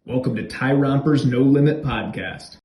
Welcome to Tyromper's No Limit Podcast.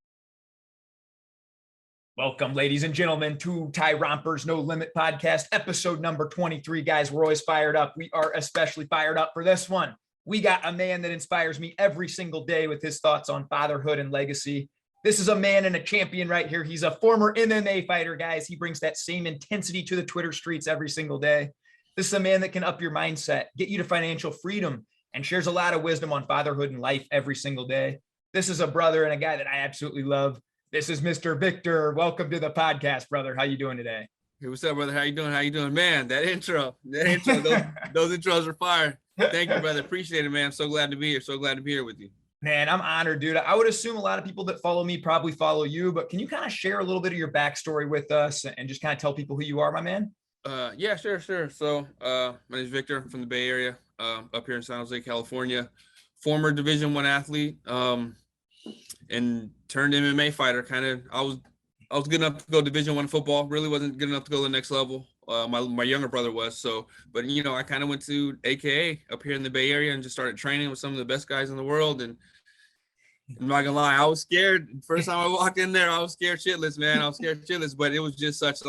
Welcome, ladies and gentlemen, to Tyromper's No Limit Podcast, episode number 23. Guys, we're always fired up. We are especially fired up for this one. We got a man that inspires me every single day with his thoughts on fatherhood and legacy. This is a man and a champion right here. He's a former MMA fighter, guys. He brings that same intensity to the Twitter streets every single day. This is a man that can up your mindset, get you to financial freedom, and shares a lot of wisdom on fatherhood and life every single day. This is a brother and a guy that I absolutely love. This is Mr. Victor. Welcome to the podcast, brother. How you doing today? Hey, what's up, brother? How you doing? Man, that intro, those intros are fire. Thank you, brother. Appreciate it, man. I'm so glad to be here with you. Man, I'm honored, dude. I would assume a lot of people that follow me probably follow you, but can you kind of share a little bit of your backstory with us and just kind of tell people who you are, my man? Yeah, sure. So, my name is Victor. I'm from the Bay Area, up here in San Jose, California. Former Division I athlete, and turned MMA fighter. I was good enough to go Division I football. Really wasn't good enough to go to the next level. My younger brother was. So, but I kind of went to AKA up here in the Bay Area and just started training with some of the best guys in the world. And I'm not gonna lie, I was scared. First time I walked in there, I was scared shitless, man. But it was just such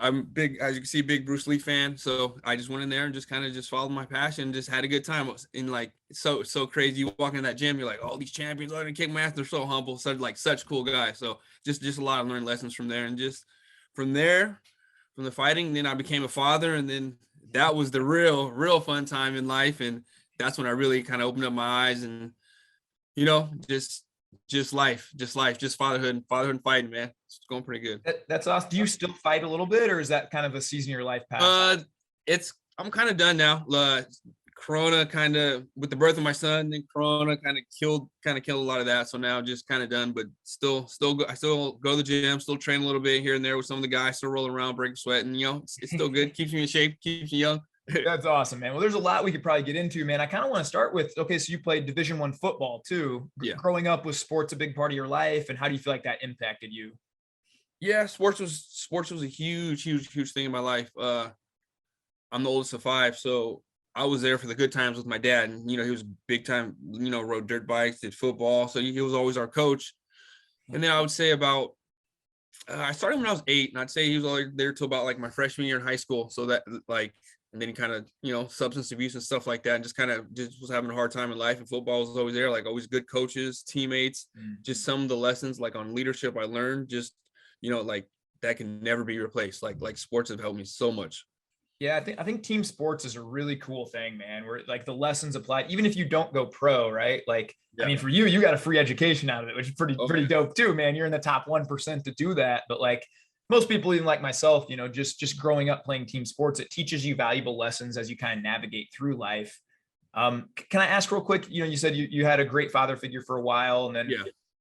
I'm big, as you can see, big Bruce Lee fan. So I just went in there and just kind of just followed my passion, just had a good time. It's so crazy. You walk in that gym, you're like, oh, these champions are gonna kick my ass. They're so humble, such cool guys. So just a lot of learned lessons from there. And just from there, from the fighting, then I became a father. And then that was the real fun time in life. And that's when I really kind of opened up my eyes and, just life, just fatherhood and fighting, man. It's going pretty good. That's awesome. Do you still fight a little bit, or is that kind of a season of your life past? I'm kind of done now. Corona kind of, with the birth of my son, then Corona kind of killed a lot of that. So now just kind of done, but I still go to the gym, still train a little bit here and there with some of the guys, still rolling around, breaking sweat, and it's still good. Keeps me in shape, keeps me young. That's awesome, man. Well, there's a lot we could probably get into, man. I kind of want to start with, okay, so you played Division I football too. Yeah. Growing up, was sports a big part of your life, and how do you feel like that impacted you? Yeah, sports was a huge thing in my life. I'm the oldest of 5, so I was there for the good times with my dad, and he was big time, rode dirt bikes, did football, so he was always our coach. And then I would say about I started when I was 8, and I'd say he was always there till about like my freshman year in high school. So that and then he kind of, substance abuse and stuff like that, and just was having a hard time in life. And football was always there, like always good coaches, teammates, just some of the lessons like on leadership I learned, just, like that can never be replaced. Like sports have helped me so much. Yeah, I think team sports is a really cool thing, man, where like the lessons applied, even if you don't go pro, right? Like, yeah. I mean, for you got a free education out of it, which is pretty dope too, man. You're in the top 1% to do that. But like most people, even like myself, just growing up playing team sports, it teaches you valuable lessons as you kind of navigate through life. Can I ask real quick, you said you had a great father figure for a while, and then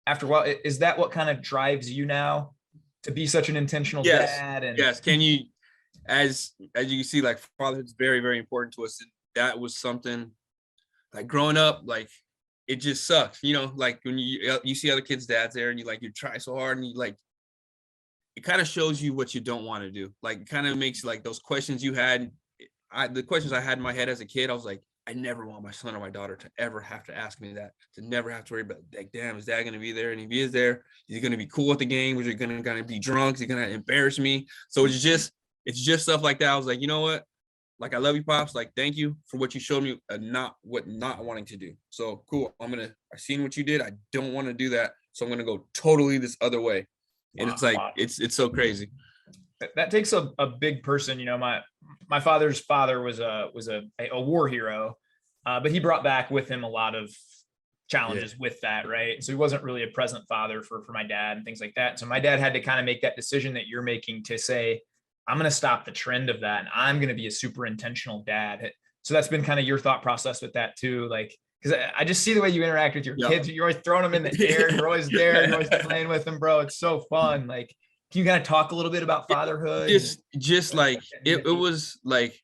after a while, is that what kind of drives you now to be such an intentional dad? And yes. Can you, as you can see, like fatherhood is very, very important to us. And that was something like growing up, like it just sucks, like when you see other kids' dads there and you try so hard and it kind of shows you what you don't want to do. Like it kind of makes like those questions you had. The questions I had in my head as a kid, I was like, I never want my son or my daughter to ever have to ask me that, to never have to worry about, like, damn, is dad going to be there? And if he is there, is he going to be cool at the game? Is he going to be drunk? Is he going to embarrass me? So it's just stuff like that. I was like, you know what? Like, I love you, Pops. Like, thank you for what you showed me, not wanting to do. So cool. I seen what you did. I don't want to do that. So I'm going to go totally this other way. And it's like, it's so crazy. That takes a big person. My father's father was a war hero, but he brought back with him a lot of challenges with that, right? So he wasn't really a present father for my dad and things like that. So my dad had to kind of make that decision that you're making to say, I'm going to stop the trend of that, and I'm going to be a super intentional dad. So that's been kind of your thought process with that too. Like, because I just see the way you interact with your kids. You're always throwing them in the air. You're always there. You're always playing with them, bro. It's so fun. Like, can you kind of talk a little bit about fatherhood? Just like, it was like,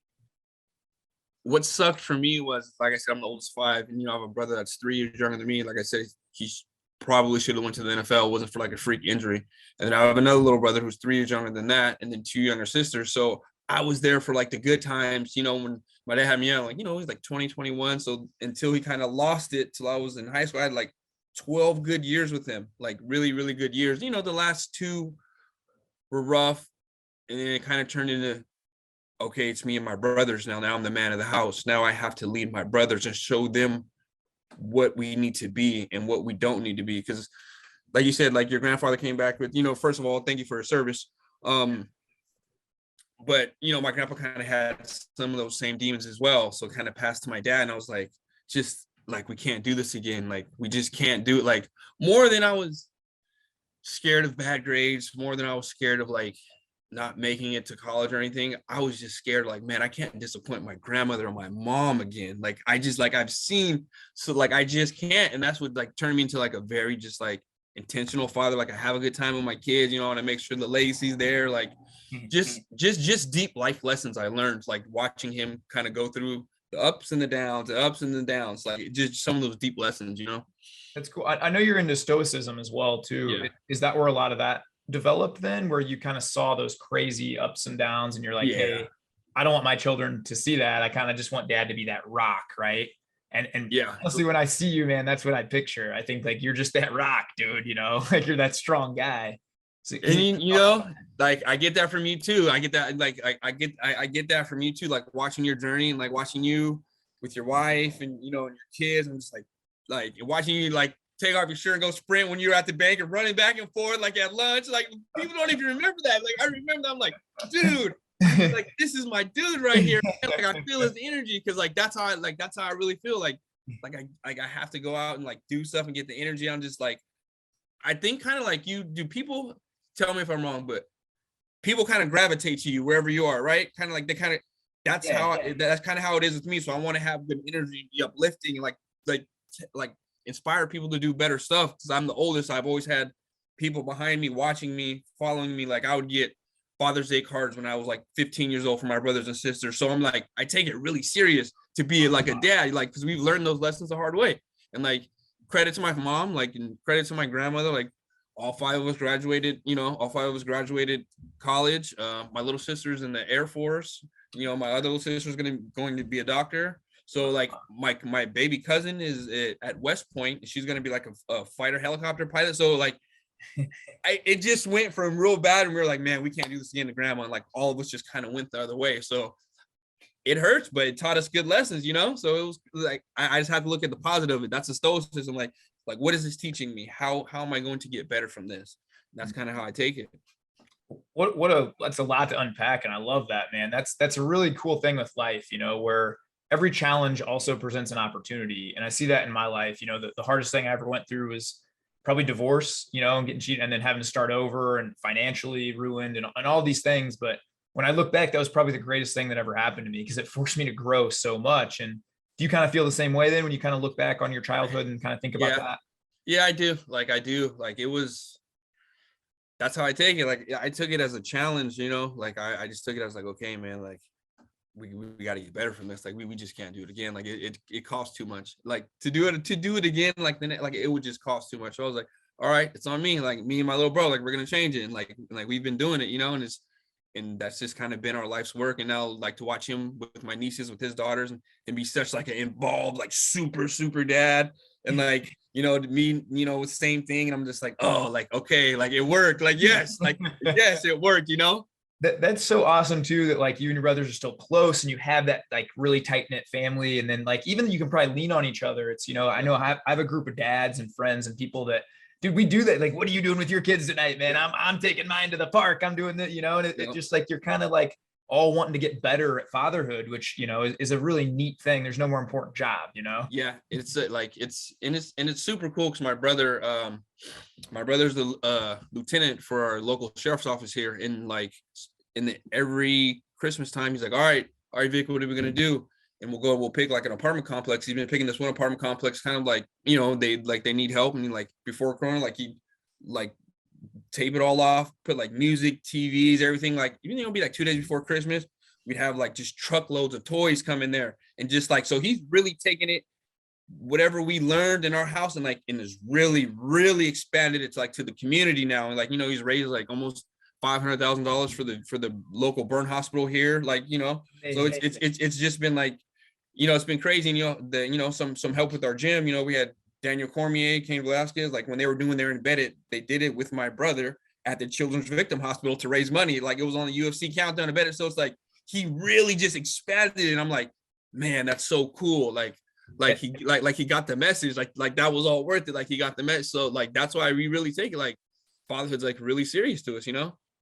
what sucked for me was, like I said, I'm the oldest 5, and I have a brother that's 3 years younger than me. Like I said, he's probably should have went to the NFL. It wasn't for like a freak injury. And then I have another little brother who's 3 years younger than that, and then 2 younger sisters. So I was there for like the good times, when my dad had me young, like, he was like 2021. So until he kind of lost it till I was in high school, I had like 12 good years with him, like really, really good years. The last 2 were rough. And then it kind of turned into, okay, it's me and my brothers now. Now I'm the man of the house. Now I have to lead my brothers and show them what we need to be and what we don't need to be. Because like you said, like your grandfather came back with, first of all, thank you for your service. But my grandpa kind of had some of those same demons as well. So kind of passed to my dad. And I was like, just like, we can't do this again. Like, we just can't do it. Like, more than I was scared of bad grades, more than I was scared of like not making it to college or anything, I was just scared, like, man, I can't disappoint my grandmother or my mom again. Like, I just, like, I've seen, so like, I just can't. And that's what like turned me into like a very just like intentional father. Like, I have a good time with my kids, and I make sure the legacy's there. Like, just deep life lessons I learned, like watching him kind of go through the ups and the downs, like just some of those deep lessons. That's cool. I know you're into Stoicism as well too. Yeah. Is that where a lot of that developed then, where you kind of saw those crazy ups and downs and you're like, Yeah. hey, I don't want my children to see that. I kind of just want dad to be that rock, right? And Yeah. honestly, when I see you, man, that's what I picture. I think like you're just that rock, dude, like you're that strong guy. So, And like I get that from you too. I get that, like I get that from you too, like watching your journey and like watching you with your wife and and your kids. I'm just like watching you like take off your shirt and go sprint when you're at the bank and running back and forth like at lunch. Like, people don't even remember that. Like, I remember, I'm like, dude, like, this is my dude right here. Like, I feel his energy, because like that's how I really feel. Like I have to go out and like do stuff and get the energy. I'm just like, I think kind of like you do. People, tell me if I'm wrong, but people kind of gravitate to you wherever you are, right? Kind of like they kind of, that's kind of how it is with me. So I want to have good energy and be uplifting and like inspire people to do better stuff. Because I'm the oldest, I've always had people behind me, watching me, following me. Like, I would get Father's Day cards when I was like 15 years old from my brothers and sisters. So I'm like, I take it really serious to be like a dad, like, because we've learned those lessons the hard way. And like, credit to my mom, like, and credit to my grandmother, like, all 5 of us graduated, college. My little sister's in the Air Force. My other little sister's going to be a doctor. So like my baby cousin is at West Point. She's going to be like a fighter helicopter pilot. So like, it just went from real bad, and we were like, man, we can't do this again to grandma. And like, all of us just kind of went the other way. So it hurts, but it taught us good lessons, So it was like, I just have to look at the positive of it. That's a Stoicism. Like, what is this teaching me? How am I going to get better from this? And that's kind of how I take it. That's a lot to unpack. And I love that, man. That's a really cool thing with life, where every challenge also presents an opportunity. And I see that in my life. The hardest thing I ever went through was probably divorce, and getting cheated and then having to start over and financially ruined and all these things. But when I look back, that was probably the greatest thing that ever happened to me, because it forced me to grow so much. And do you kind of feel the same way then when you kind of look back on your childhood and kind of think about that? Yeah, I do. Like, it was, that's how I take it. Like, I took it as a challenge, like I just took it as like, okay, man, like we got to get better from this. Like, we just can't do it again. Like, it costs too much. Like, to do it again, like it would just cost too much. So I was like, all right, it's on me. Like, me and my little bro, like, we're going to change it. And like we've been doing it, and that's just kind of been our life's work. And now, like, to watch him with my nieces, with his daughters, and be such like an involved, like super dad. And like, me, the same thing. And I'm just like, oh, like, okay, like, it worked. Like, yes, like, yes, it worked, That's so awesome too, that like you and your brothers are still close and you have that like really tight knit family. And then like, even you can probably lean on each other. It's, I know I have a group of dads and friends and people that, dude, we do that. Like, what are you doing with your kids tonight, man? I'm taking mine to the park. I'm doing that, and it just like, you're kind of like all wanting to get better at fatherhood, which, is a really neat thing. There's no more important job, Yeah, it's like, it's super cool, because my brother's the lieutenant for our local sheriff's office here. And like, every Christmas time, he's like, all right, Vic, what are we gonna do? And we'll pick like an apartment complex. He's been picking this one apartment complex, kind of like, they need help. And like, before Corona, like, he like tape it all off, put like music, TVs, everything. Like, even it'll be like 2 days before Christmas, we'd have like just truckloads of toys come in there. And just like, so he's really taking it, whatever we learned in our house, and like, and is really expanded it to like to the community now. And like, he's raised like almost $500,000 for the local burn hospital here. Like, so it's just been like, it's been crazy. And, some help with our gym. We had Daniel Cormier, Cain Velasquez, like when they were doing their embedded, they did it with my brother at the Children's Victim Hospital to raise money. Like it was on the UFC countdown embedded. So it's like, he really just expanded it. And I'm like, man, that's so cool. Like he got the message, like that was all worth it. Like he got the message. So like, that's why we really take it. Like fatherhood's like really serious to us,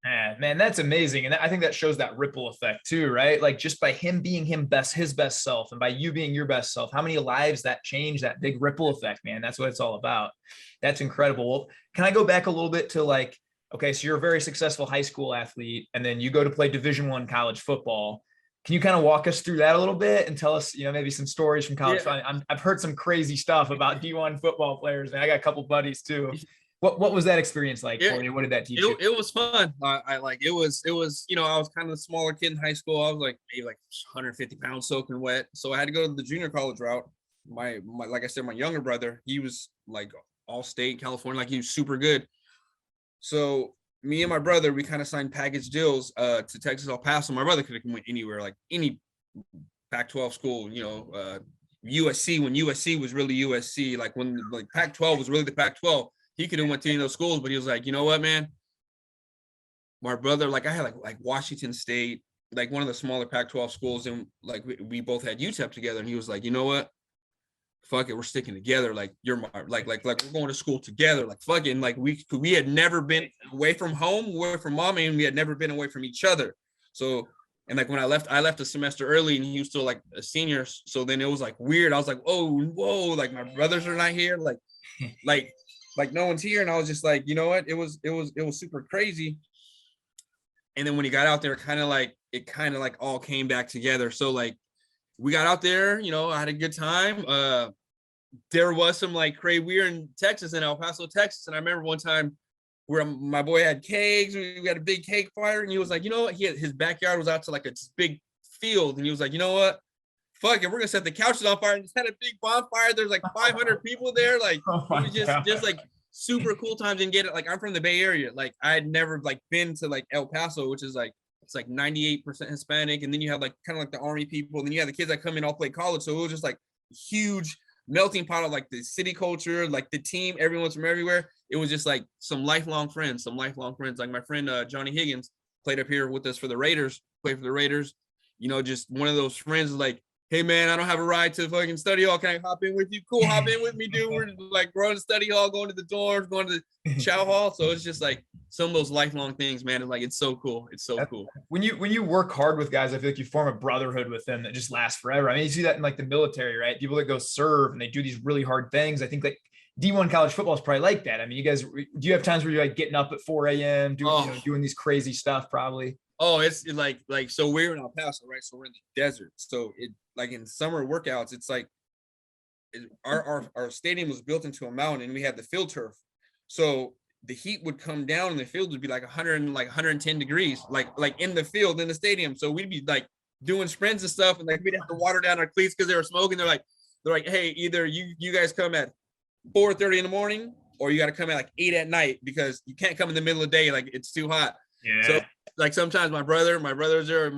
Man, that's amazing. And I think that shows that ripple effect too, right? Like just by him being his best self, and by you being your best self, how many lives that change, that big ripple effect, man. That's what it's all about. That's incredible. Well, can I go back a little bit to like, okay, so you're a very successful high school athlete, and then you go to play Division I college football. Can you kind of walk us through that a little bit and tell us, maybe some stories from college? Yeah. I've heard some crazy stuff about D1 football players, and I got a couple buddies too. What was that experience like for you? What did that teach you? It was fun. I like it was, I was kind of the smaller kid in high school. I was like maybe like 150 pounds soaking wet. So I had to go to the junior college route. My like I said, my younger brother, he was like all state California, like he was super good. So me and my brother, we kind of signed package deals to Texas El Paso. My brother could have went anywhere, like any Pac-12 school, USC, when USC was really USC, like when like Pac-12 was really the Pac-12. He could have went to any of those schools, but he was like, you know what, man? My brother, like I had like Washington State, like one of the smaller Pac-12 schools, and like we both had UTEP together, and he was like, you know what? Fuck it, we're sticking together. Like you're my like we're going to school together. Like fucking like we had never been away from home, away from mom, and we had never been away from each other. So and like when I left a semester early, and he was still like a senior. So then it was like weird. I was like, oh, whoa, like my brothers are not here, like no one's here. And I was just like, you know what? It was super crazy. And then when he got out there, it kind of like all came back together. So like we got out there, I had a good time. There was some like crazy. We were in Texas, in El Paso, Texas. And I remember one time where my boy had cakes. We had a big cake fire. And he was like, you know what? His backyard was out to like a big field. And he was like, you know what? Fuck it, we're gonna set the couches on fire and just had a big bonfire. There's like 500 people there. Like it was just like super cool times. And get it. Like I'm from the Bay Area. Like I had never like been to like El Paso, which is like it's like 98% Hispanic. And then you have like kind of like the army people. And then you have the kids that come in all play college. So it was just like huge melting pot of like the city culture, like the team, everyone's from everywhere. It was just like some lifelong friends. Like my friend Johnny Higgins played up here with us for the Raiders, played for the Raiders. Just one of those friends like, hey man, I don't have a ride to fucking study hall. Can I hop in with you? Cool, hop in with me, dude. We're like going to study hall, going to the dorms, going to the chow hall. So it's just like some of those lifelong things, man. And like it's so cool. It's so cool. When you work hard with guys, I feel like you form a brotherhood with them that just lasts forever. I mean, you see that in like the military, right? People that go serve and they do these really hard things. I think like D1 college football is probably like that. I mean, you guys, do you have times where you're like getting up at 4 a.m. doing these crazy stuff probably? Oh, it's like so we're in El Paso, right? So we're in the desert. So it like in summer workouts, it's like our stadium was built into a mountain, and we had the field turf. So the heat would come down, and the field would be like 110 degrees, like in the field in the stadium. So we'd be like doing sprints and stuff, and like we'd have to water down our cleats because they were smoking. They're like, hey, either you guys come at 4:30 in the morning, or you got to come at like 8 at night because you can't come in the middle of the day, like it's too hot. Yeah. So like sometimes my brother was there,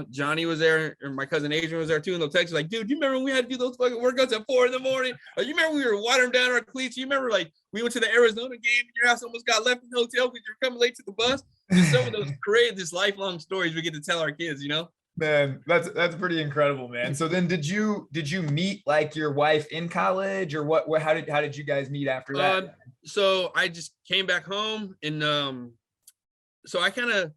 Johnny was there, and my cousin Adrian was there too, and they'll text like, dude, you remember when we had to do those fucking workouts at 4 a.m? Or you remember we were watering down our cleats? You remember like we went to the Arizona game and your house almost got left in the hotel because you were coming late to the bus? Just some of those just lifelong stories we get to tell our kids, Man, that's pretty incredible, man. So then did you meet like your wife in college, or what how did you guys meet after that? So I just came back home, and so I kind of,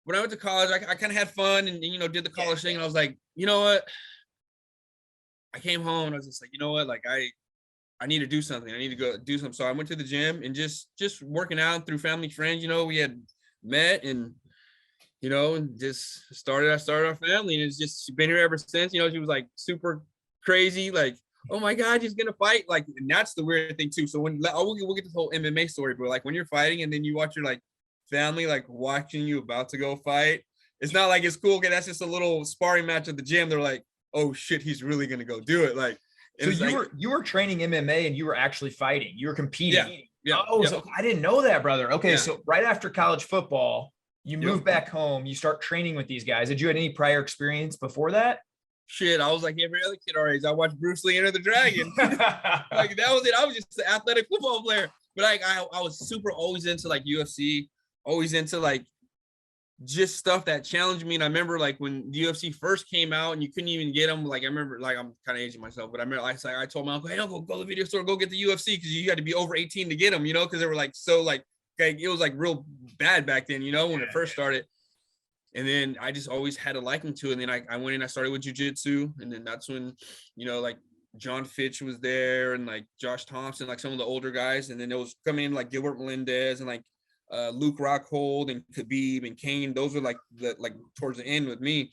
when I went to college, I kind of had fun and did the college thing, and I was like, you know what? I came home and I was just like, you know what? Like I need to do something. I need to go do something. So I went to the gym and just working out through family friends. We had met and and just started our family, and it's just been here ever since. She was like super crazy, like, oh my God, he's gonna fight. Like, and that's the weird thing too. So we'll get this whole MMA story, but like when you're fighting and then you watch your like family like watching you about to go fight, it's not like it's cool. Okay, that's just a little sparring match at the gym. They're like, oh shit, he's really gonna go do it. Like, so you were training MMA and you were actually fighting. You were competing. Yeah. Oh, yeah. So I didn't know that, brother. Okay, yeah. So right after college football, You move back home, you start training with these guys. Did you have any prior experience before that? Shit, I was like every other kid our age. I watched Bruce Lee Enter the Dragon. Like that was it. I was just an athletic football player. But like I was super always into like UFC, always into like just stuff that challenged me. And I remember like when the UFC first came out and you couldn't even get them. Like I remember, like I'm kind of aging myself, but I remember I told my uncle, hey, uncle, go to the video store, go get the UFC, because you had to be over 18 to get them, you know, because they were like so like it was like real bad back then, you know, when it first started. And then I just always had a liking to it. And then I went in, I started with jiu-jitsu. And then that's when, you know, like John Fitch was there and like Josh Thompson, like some of the older guys. And then there was coming in like Gilbert Melendez and like Luke Rockhold and Khabib and Kane. Those were like towards the end with me.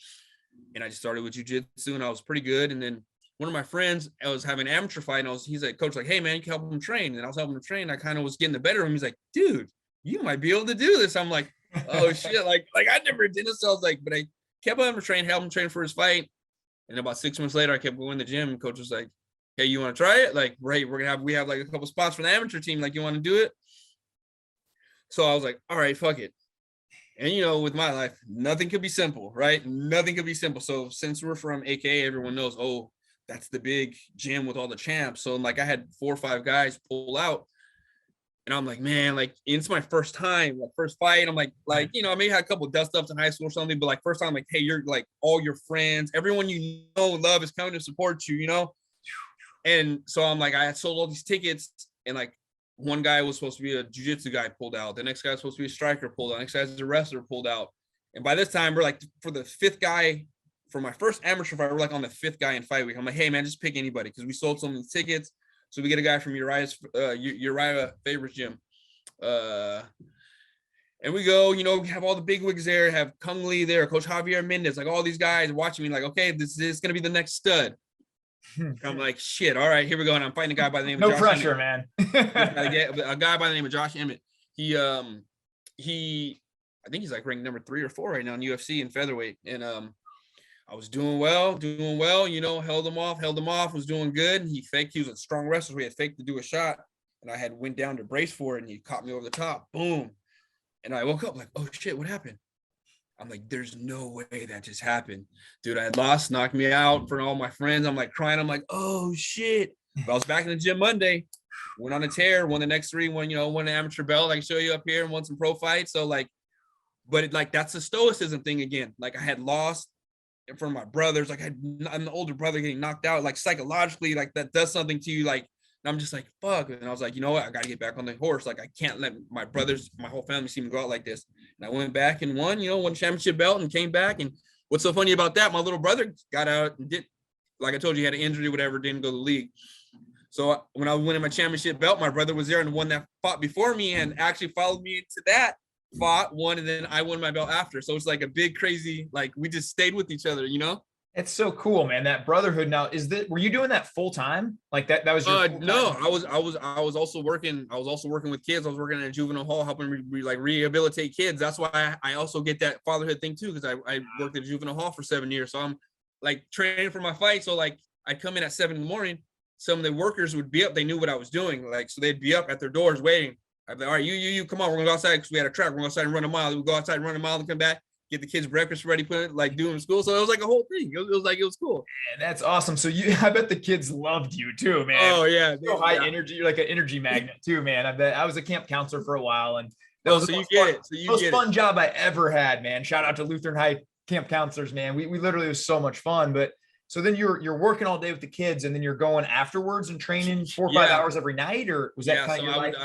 And I just started with jiu-jitsu and I was pretty good. And then one of my friends, I was having an amateur fight. And he's like, coach, like, hey man, you can help him train. And I was helping him train. I kind of was getting the better of him. He's like, dude, you might be able to do this. I'm like, oh shit, like I never did this. So I was like, but I kept on training, helped him train for his fight. And about 6 months later, I kept going to the gym. And coach was like, hey, you want to try it? Like, right, we have like a couple spots for the amateur team. Like, you want to do it? So I was like, all right, fuck it. And you know, with my life, nothing could be simple, right? Nothing could be simple. So since we're from AKA, everyone knows, oh, that's the big gym with all the champs. So like I had 4 or 5 guys pull out. And I'm like, man, like it's my first time, like first fight. I'm like, you know, I may have had a couple of dust ups in high school or something, but like first time, like, hey, you're like all your friends, everyone you know, love is coming to support you, you know? And so I'm like, I had sold all these tickets and like one guy was supposed to be a jiu-jitsu guy pulled out. The next guy was supposed to be a striker pulled out. The next guy was a wrestler pulled out. And by this time we're like for the 5th guy, for my first amateur fight, we're like on the 5th guy in fight week. I'm like, hey man, just pick anybody. Cause we sold so many tickets. So we get a guy from Uriah Favor's gym. And we go, you know, have all the big wigs there, have Kung Lee there, Coach Javier Mendez, like all these guys watching me like, okay, this is going to be the next stud. I'm like, shit, all right, here we go. And I'm fighting a guy by the name of Josh pressure, Emmett. Man. A guy by the name of Josh Emmett. He, I think he's like ranked number 3 or 4 right now in UFC in featherweight. And I was doing well, you know, held him off, was doing good. And he was a strong wrestler. So he had faked to do a shot. And I had went down to brace for it and he caught me over the top. Boom. And I woke up like, oh shit, what happened? I'm like, there's no way that just happened. Dude, I had lost, knocked me out in front of all my friends. I'm like crying. I'm like, oh shit. But I was back in the gym Monday, went on a tear, won the next 3, won an amateur belt. I can show you up here and won some pro fights. So like, but that's the stoicism thing again. Like I had lost in front of my brothers. Like I'm the older brother getting knocked out. Like psychologically, like that does something to you. Like, and I'm just like, fuck. And I was like, you know what? I got to get back on the horse. Like, I can't let my brothers, my whole family see me go out like this. And I went back and won championship belt and came back. And what's so funny about that? My little brother got out and did, like I told you, he had an injury, whatever, didn't go to the league. So when I was winning my championship belt, my brother was there and the one that fought before me and actually followed me into that, won, and then I won my belt after. So it's like a big, crazy, like we just stayed with each other, you know? It's so cool, man. That brotherhood. Now, were you doing that full time? Like that was your no, I was also working with kids. I was working at a juvenile hall, helping rehabilitate kids. That's why I also get that fatherhood thing too, because I worked at a juvenile hall for 7 years. So I'm like training for my fight. So like I'd come in at 7 a.m. Some of the workers would be up. They knew what I was doing. Like, so they'd be up at their doors waiting. I'd be like, all right, you come on, we're gonna go outside because we had a track. We're gonna go outside and run a mile. We'll go outside and run a mile and come back. Get the kids breakfast ready, put it like doing school. So it was like a whole thing. It was cool. Man, that's awesome. So I bet the kids loved you too, man. Oh yeah. So high energy. You're like an energy magnet too, man. I bet. I was a camp counselor for a while and that was the most fun job I ever had, man. Shout out to Lutheran High camp counselors, man. We literally, it was so much fun. But so then you're working all day with the kids and then you're going afterwards and training 4 or 5 hours every night, or was that kind of your life?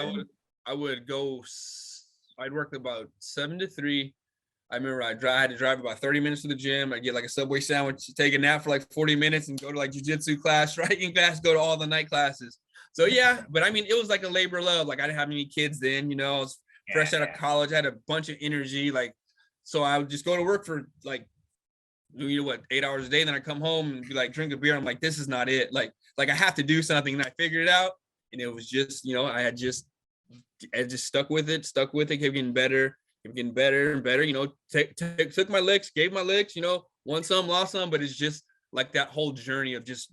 I would go, I'd work about 7 to 3. I remember I had to drive about 30 minutes to the gym. I'd get like a Subway sandwich, take a nap for like 40 minutes and go to like jiu-jitsu class, striking class, go to all the night classes. So yeah, but I mean, it was like a labor of love. Like I didn't have any kids then, you know, I was fresh out of college. I had a bunch of energy. Like, so I would just go to work for like, 8 hours a day. Then I come home and be like, drink a beer. I'm like, this is not it. Like I have to do something. And I figured it out. And it was just, you know, I just stuck with it, kept getting better and better, you know, took my licks, gave my licks, you know, won some, lost some, but it's just like that whole journey of just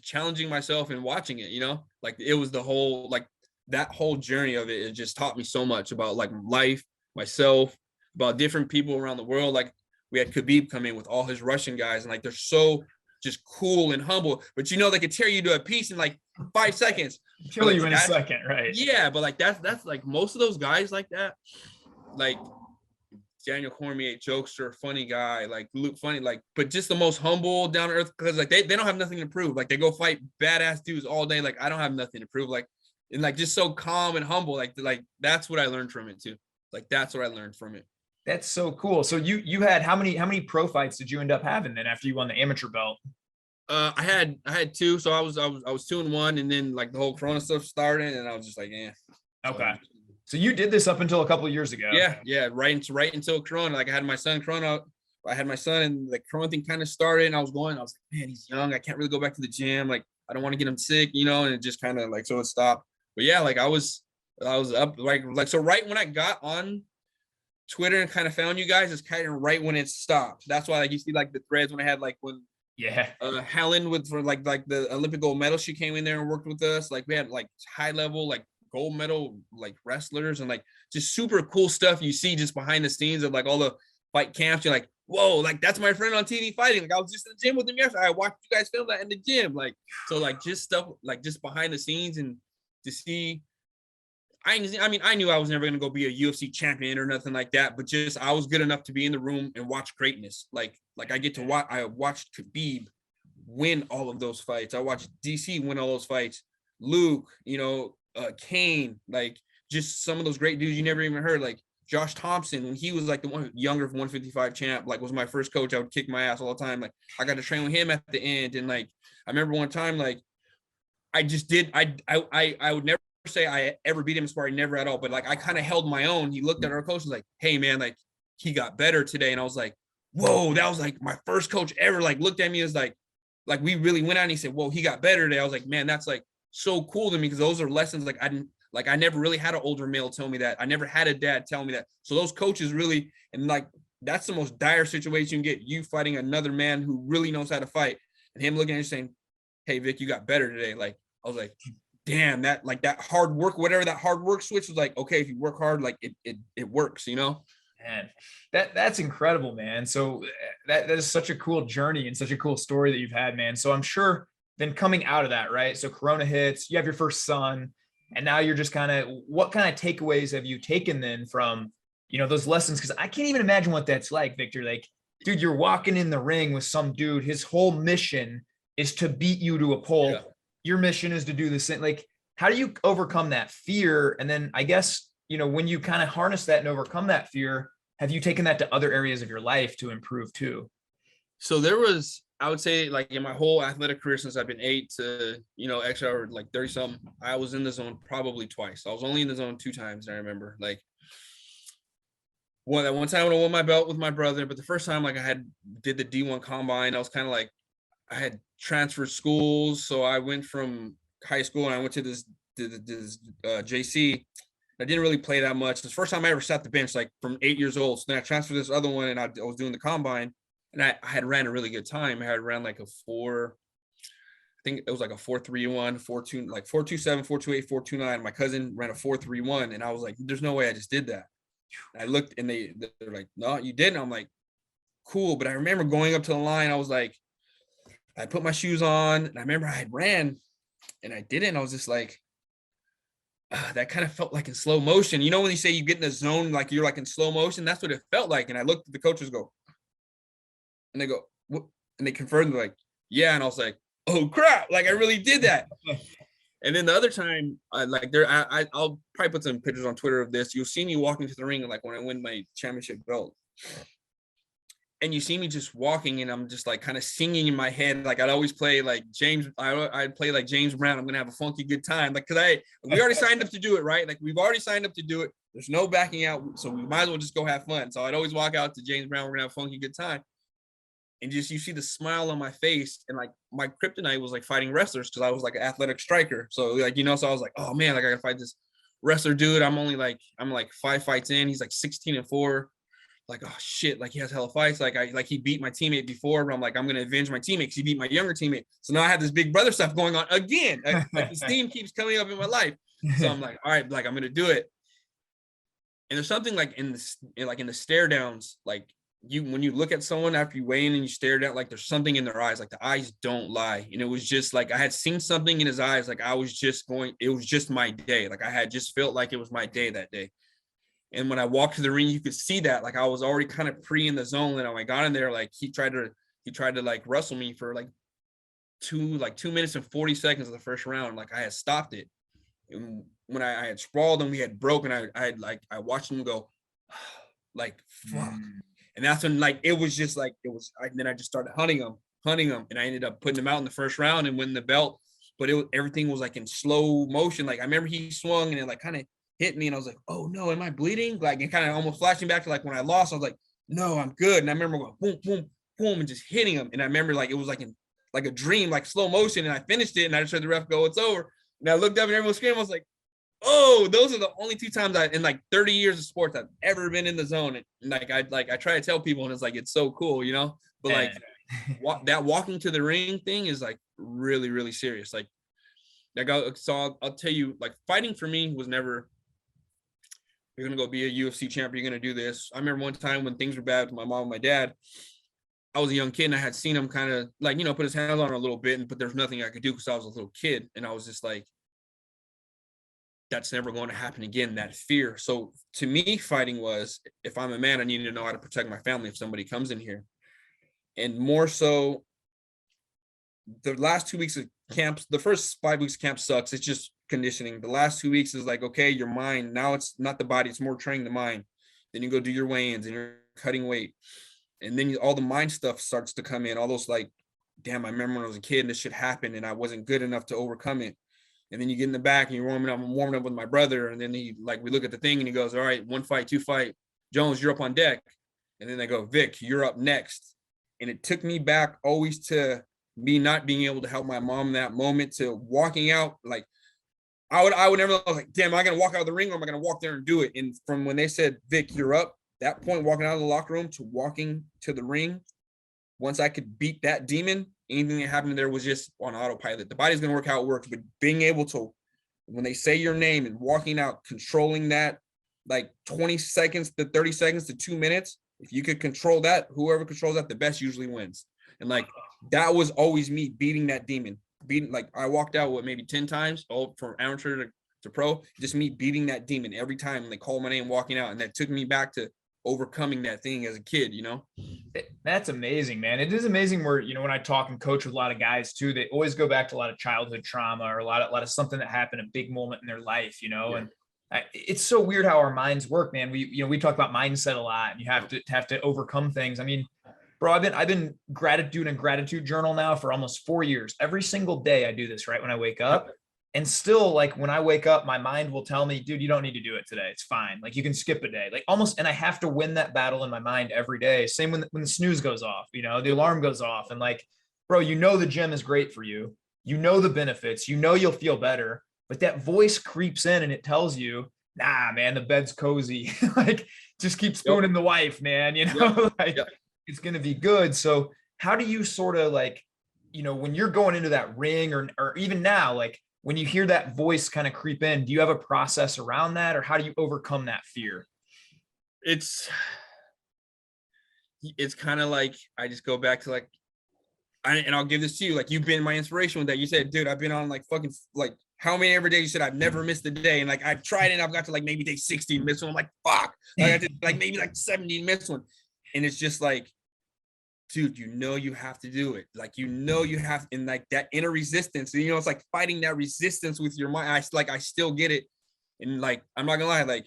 challenging myself and watching it, you know, like it was the whole, like that whole journey of it just taught me so much about like life, myself, about different people around the world. Like we had Khabib come in with all his Russian guys, and like they're so just cool and humble, but they could tear you to a piece in like 5 seconds. Kill you in a second, right? Yeah, but like that's like most of those guys like that, like Daniel Cormier, jokester, funny guy, like Luke, funny, like, but just the most humble, down to earth, because like they don't have nothing to prove. Like they go fight badass dudes all day. Like I don't have nothing to prove. Like, and like just so calm and humble. Like that's what I learned from it too. Like that's what I learned from it. That's so cool. So you had how many pro fights did you end up having then after you won the amateur belt? I had two, so I was 2-1, and then like the whole Corona stuff started, and I was just like, Okay. So you did this up until a couple of years ago. Yeah, right until Corona. Like I had my son Corona. I had my son, and the Corona thing kind of started, and I was like, man, he's young. I can't really go back to the gym. Like I don't want to get him sick, and it just kind of like, so it stopped. But yeah, like I was up like so right when I got on Twitter and kind of found you guys, it's kind of right when it stopped. That's why like you see like the threads when I had like when Helen for like the Olympic gold medal, she came in there and worked with us. Like we had like high level like gold medal like wrestlers and like just super cool stuff you see just behind the scenes of like all the fight camps. You're like, whoa, like that's my friend on TV fighting. Like I was just in the gym with him yesterday. I watched you guys film that in the gym. Like so like just stuff like just behind the scenes, and to see. I mean, I knew I was never going to go be a UFC champion or nothing like that, but just I was good enough to be in the room and watch greatness. Like I get to watch. I watched Khabib win all of those fights. I watched DC win all those fights. Luke, Kane, like just some of those great dudes you never even heard. Like Josh Thompson, when he was like the one younger 155 champ, like was my first coach. I would kick my ass all the time. Like I got to train with him at the end, and like I remember one time, like I just did. I would never say I ever beat him in sparring, never at all, but like I kind of held my own. He looked at our coach and was like, hey man, like he got better today. And I was like, whoa, that was like my first coach ever like looked at me as like we really went out, and he said, whoa, he got better today. I was like, man, that's like so cool to me, because those are lessons like I never really had an older male tell me that. I never had a dad tell me that. So those coaches really, and like that's the most dire situation you get, you fighting another man who really knows how to fight, and him looking at you saying, hey Vic, you got better today. Like I was like, damn, that hard work, whatever that hard work switch was like, okay, if you work hard, like it works, Man, that's incredible, man. So that is such a cool journey and such a cool story that you've had, man. So I'm sure then coming out of that, right? So Corona hits, you have your first son, and now you're just what kind of takeaways have you taken then from, those lessons? Because I can't even imagine what that's like, Victor. Like, dude, you're walking in the ring with some dude, his whole mission is to beat you to a pulp. Yeah. Your mission is to do the same. Like, how do you overcome that fear? And then I guess, when you kind of harness that and overcome that fear, have you taken that to other areas of your life to improve too? So there was, I would say, like in my whole athletic career since I've been 8 to, extra or like 30 something, I was in the zone probably twice. I was only in the zone 2 times. I remember like one time when I won my belt with my brother, but the first time like I did the D1 combine, I was kind of like, I had transferred schools. So I went from high school and I went to this JC. I didn't really play that much. It's the first time I ever sat the bench, like from 8 years old. So then I transferred to this other one, and I was doing the combine, and I had ran a really good time. I had ran like a 4, I think it was like a 4.31, 4.2, like 4.27, 4.28, 4.29. My cousin ran a 4.31, and I was like, there's no way I just did that. And I looked, and they're like, no, you didn't. I'm like, cool. But I remember going up to the line, I was like, I put my shoes on, and I remember I had ran, and I didn't. I was just like, that kind of felt like in slow motion. When you say you get in the zone, like you're like in slow motion, that's what it felt like. And I looked at the coaches and they go, what? And they confirmed, like, yeah. And I was like, oh crap, like I really did that. And then the other time, I'll probably put some pictures on Twitter of this. You'll see me walking to the ring, like when I win my championship belt. And you see me just walking, and I'm just like kind of singing in my head. Like I'd always play like I'd play like James Brown. I'm going to have a funky good time. Like, we already signed up to do it, right? Like we've already signed up to do it. There's no backing out. So we might as well just go have fun. So I'd always walk out to James Brown. We're going to have a funky good time. And just, you see the smile on my face, and like my kryptonite was like fighting wrestlers, because I was like an athletic striker. So like, so I was like, oh man, like I got to fight this wrestler dude. I'm like 5 fights in. He's like 16-4. Like, oh shit, like he has hella fights. Like he beat my teammate before, but I'm like, I'm gonna avenge my teammate because he beat my younger teammate. So now I have this big brother stuff going on again. Like this theme keeps coming up in my life. So I'm like, all right, like I'm gonna do it. And there's something like in the stare downs, like when you look at someone after you weigh in and you stare down, like there's something in their eyes, like the eyes don't lie. And it was just like I had seen something in his eyes, like it was just my day. Like I had just felt like it was my day that day. And when I walked to the ring, you could see that, like I was already kind of in the zone. And when I got in there, like he tried to like wrestle me for like 2 minutes and 40 seconds of the first round. Like I had stopped it. And when I had sprawled and we had broken, I watched him go like, fuck. And that's when like, then I just started hunting him. And I ended up putting him out in the first round and winning the belt. But everything was like in slow motion. Like I remember he swung and it like kind of hit me and I was like, oh no, am I bleeding? Like it kind of almost flashing back to like when I lost, I was like, no, I'm good. And I remember going boom, boom, boom, and just hitting him. And I remember like, it was like in like a dream, like slow motion. And I finished it and I just heard the ref go, it's over. And I looked up and everyone was screaming. I was like, oh, those are the only 2 times in like 30 years of sports I've ever been in the zone. And I try to tell people and it's like, it's so cool, you know, but like that walking to the ring thing is like really, really serious. So I'll tell you, like fighting for me was never, you're going to go be a UFC champion. You're going to do this. I remember one time when things were bad with my mom and my dad, I was a young kid and I had seen him kind of like, you know, put his hands on her a little bit, but there's nothing I could do because I was a little kid. And I was just like, that's never going to happen again, that fear. So to me, fighting was, if I'm a man, I need to know how to protect my family if somebody comes in here. And more so, the last 2 weeks of camps, the first 5 weeks of camp sucks. It's just conditioning. The last 2 weeks is like, okay, your mind, now it's not the body, it's more training the mind. Then you go do your weigh-ins and you're cutting weight. And then all the mind stuff starts to come in, all those like, damn, I remember when I was a kid and this shit happened and I wasn't good enough to overcome it. And then you get in the back and you're warming up. I'm warming up with my brother. And then we look at the thing and he goes, all right, 1 fight, 2 fight. Jones, you're up on deck. And then they go, Vic, you're up next. And it took me back always to me not being able to help my mom in that moment, to walking out. Like I would never, I was like, damn, am I going to walk out of the ring or am I going to walk there and do it? And from when they said, Vic, you're up, that point, walking out of the locker room to walking to the ring, once I could beat that demon, anything that happened there was just on autopilot. The body's going to work how it works, but being able to, when they say your name and walking out, controlling that, like 20 seconds to 30 seconds to 2 minutes, if you could control that, whoever controls that, the best usually wins. And like, that was always me beating that demon. Like I walked out maybe 10 times, all from amateur to pro, just me beating that demon every time. And they called my name walking out. And that took me back to overcoming that thing as a kid, you know? That's amazing, man. It is amazing where, you know, when I talk and coach with a lot of guys too, they always go back to a lot of childhood trauma or a lot of something that happened, a big moment in their life, you know? Yeah. And it's so weird how our minds work, man. We talk about mindset a lot and you have to overcome things. I mean, bro, I've been gratitude journal now for almost 4 years. Every single day I do this right when I wake up. And still, like when I wake up, my mind will tell me, dude, you don't need to do it today. It's fine. Like you can skip a day, like almost. And I have to win that battle in my mind every day. Same when the snooze goes off, you know, the alarm goes off and like, bro, you know, the gym is great for you. You know, the benefits, you know, you'll feel better, but that voice creeps in and it tells you, nah, man, the bed's cozy. Like just keep spooning the wife, man, you know, it's going to be good. So how do you sort of like, you know, when you're going into that ring or even now, like, when you hear that voice kind of creep in, do you have a process around that or how do you overcome that fear? It's kind of like, I just go back to like, and I'll give this to you. Like you've been my inspiration with that. You said, dude, I've been on like fucking, like how many every day? You said, I've never missed a day. And like, I've tried it. I've got to like maybe day 60 and miss one. I'm like, fuck. Like I did like maybe like 70 and miss one. And it's just like, dude, you know, you have to do it. Like, you know, you have, and like that inner resistance, you know, it's like fighting that resistance with your mind. I still get it. And like, I'm not gonna lie, like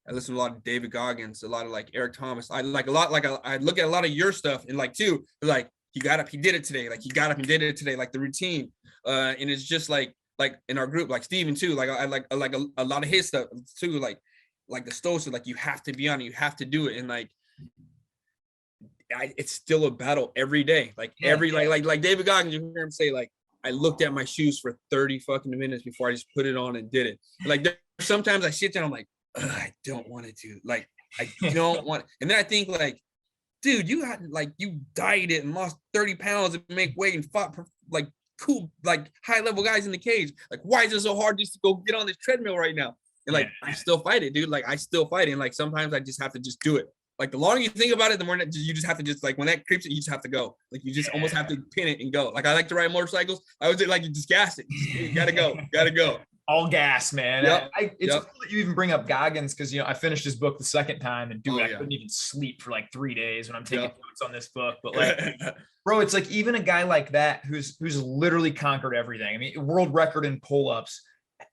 I listen to a lot of David Goggins, a lot of like Eric Thomas. I like a lot, like I look at a lot of your stuff and like too, like he got up, he did it today. Like he got up and did it today, like the routine. And it's just like in our group, like Steven too, like I like a lot of his stuff too, like the Stoicism, like you have to be on it, you have to do it. And like, it's still a battle every day. Like like David Goggins, you hear him say, like, I looked at my shoes for 30 fucking minutes before I just put it on and did it. Like sometimes I sit down, I'm like, I don't want to do, like, I don't want. And then I think like, dude, you dieted and lost 30 pounds and make weight and fought like cool, like high level guys in the cage. Like, why is it so hard just to go get on this treadmill right now? And like, I still fight it, dude. Like, I still fight it. And like, sometimes I just have to just do it. Like, the longer you think about it, the more you just have to just like, when that creeps it, you just have to go. Like, you just almost have to pin it and go. Like, I like to ride motorcycles. I would say like, you just gas it. You gotta go. All gas, man. Yep. It's cool that you even bring up Goggins, because I finished his book the second time, and dude, I couldn't even sleep for like 3 days when I'm taking notes on this book. But like, bro, it's like even a guy like that who's literally conquered everything. I mean, world record in pull-ups,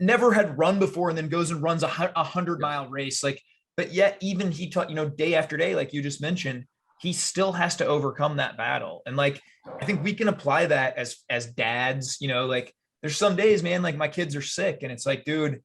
never had run before, and then goes and runs a 100-mile race. Like, but yet even he taught, day after day, like you just mentioned, he still has to overcome that battle. And like, I think we can apply that as dads, like, there's some days, man, like my kids are sick and it's like, dude,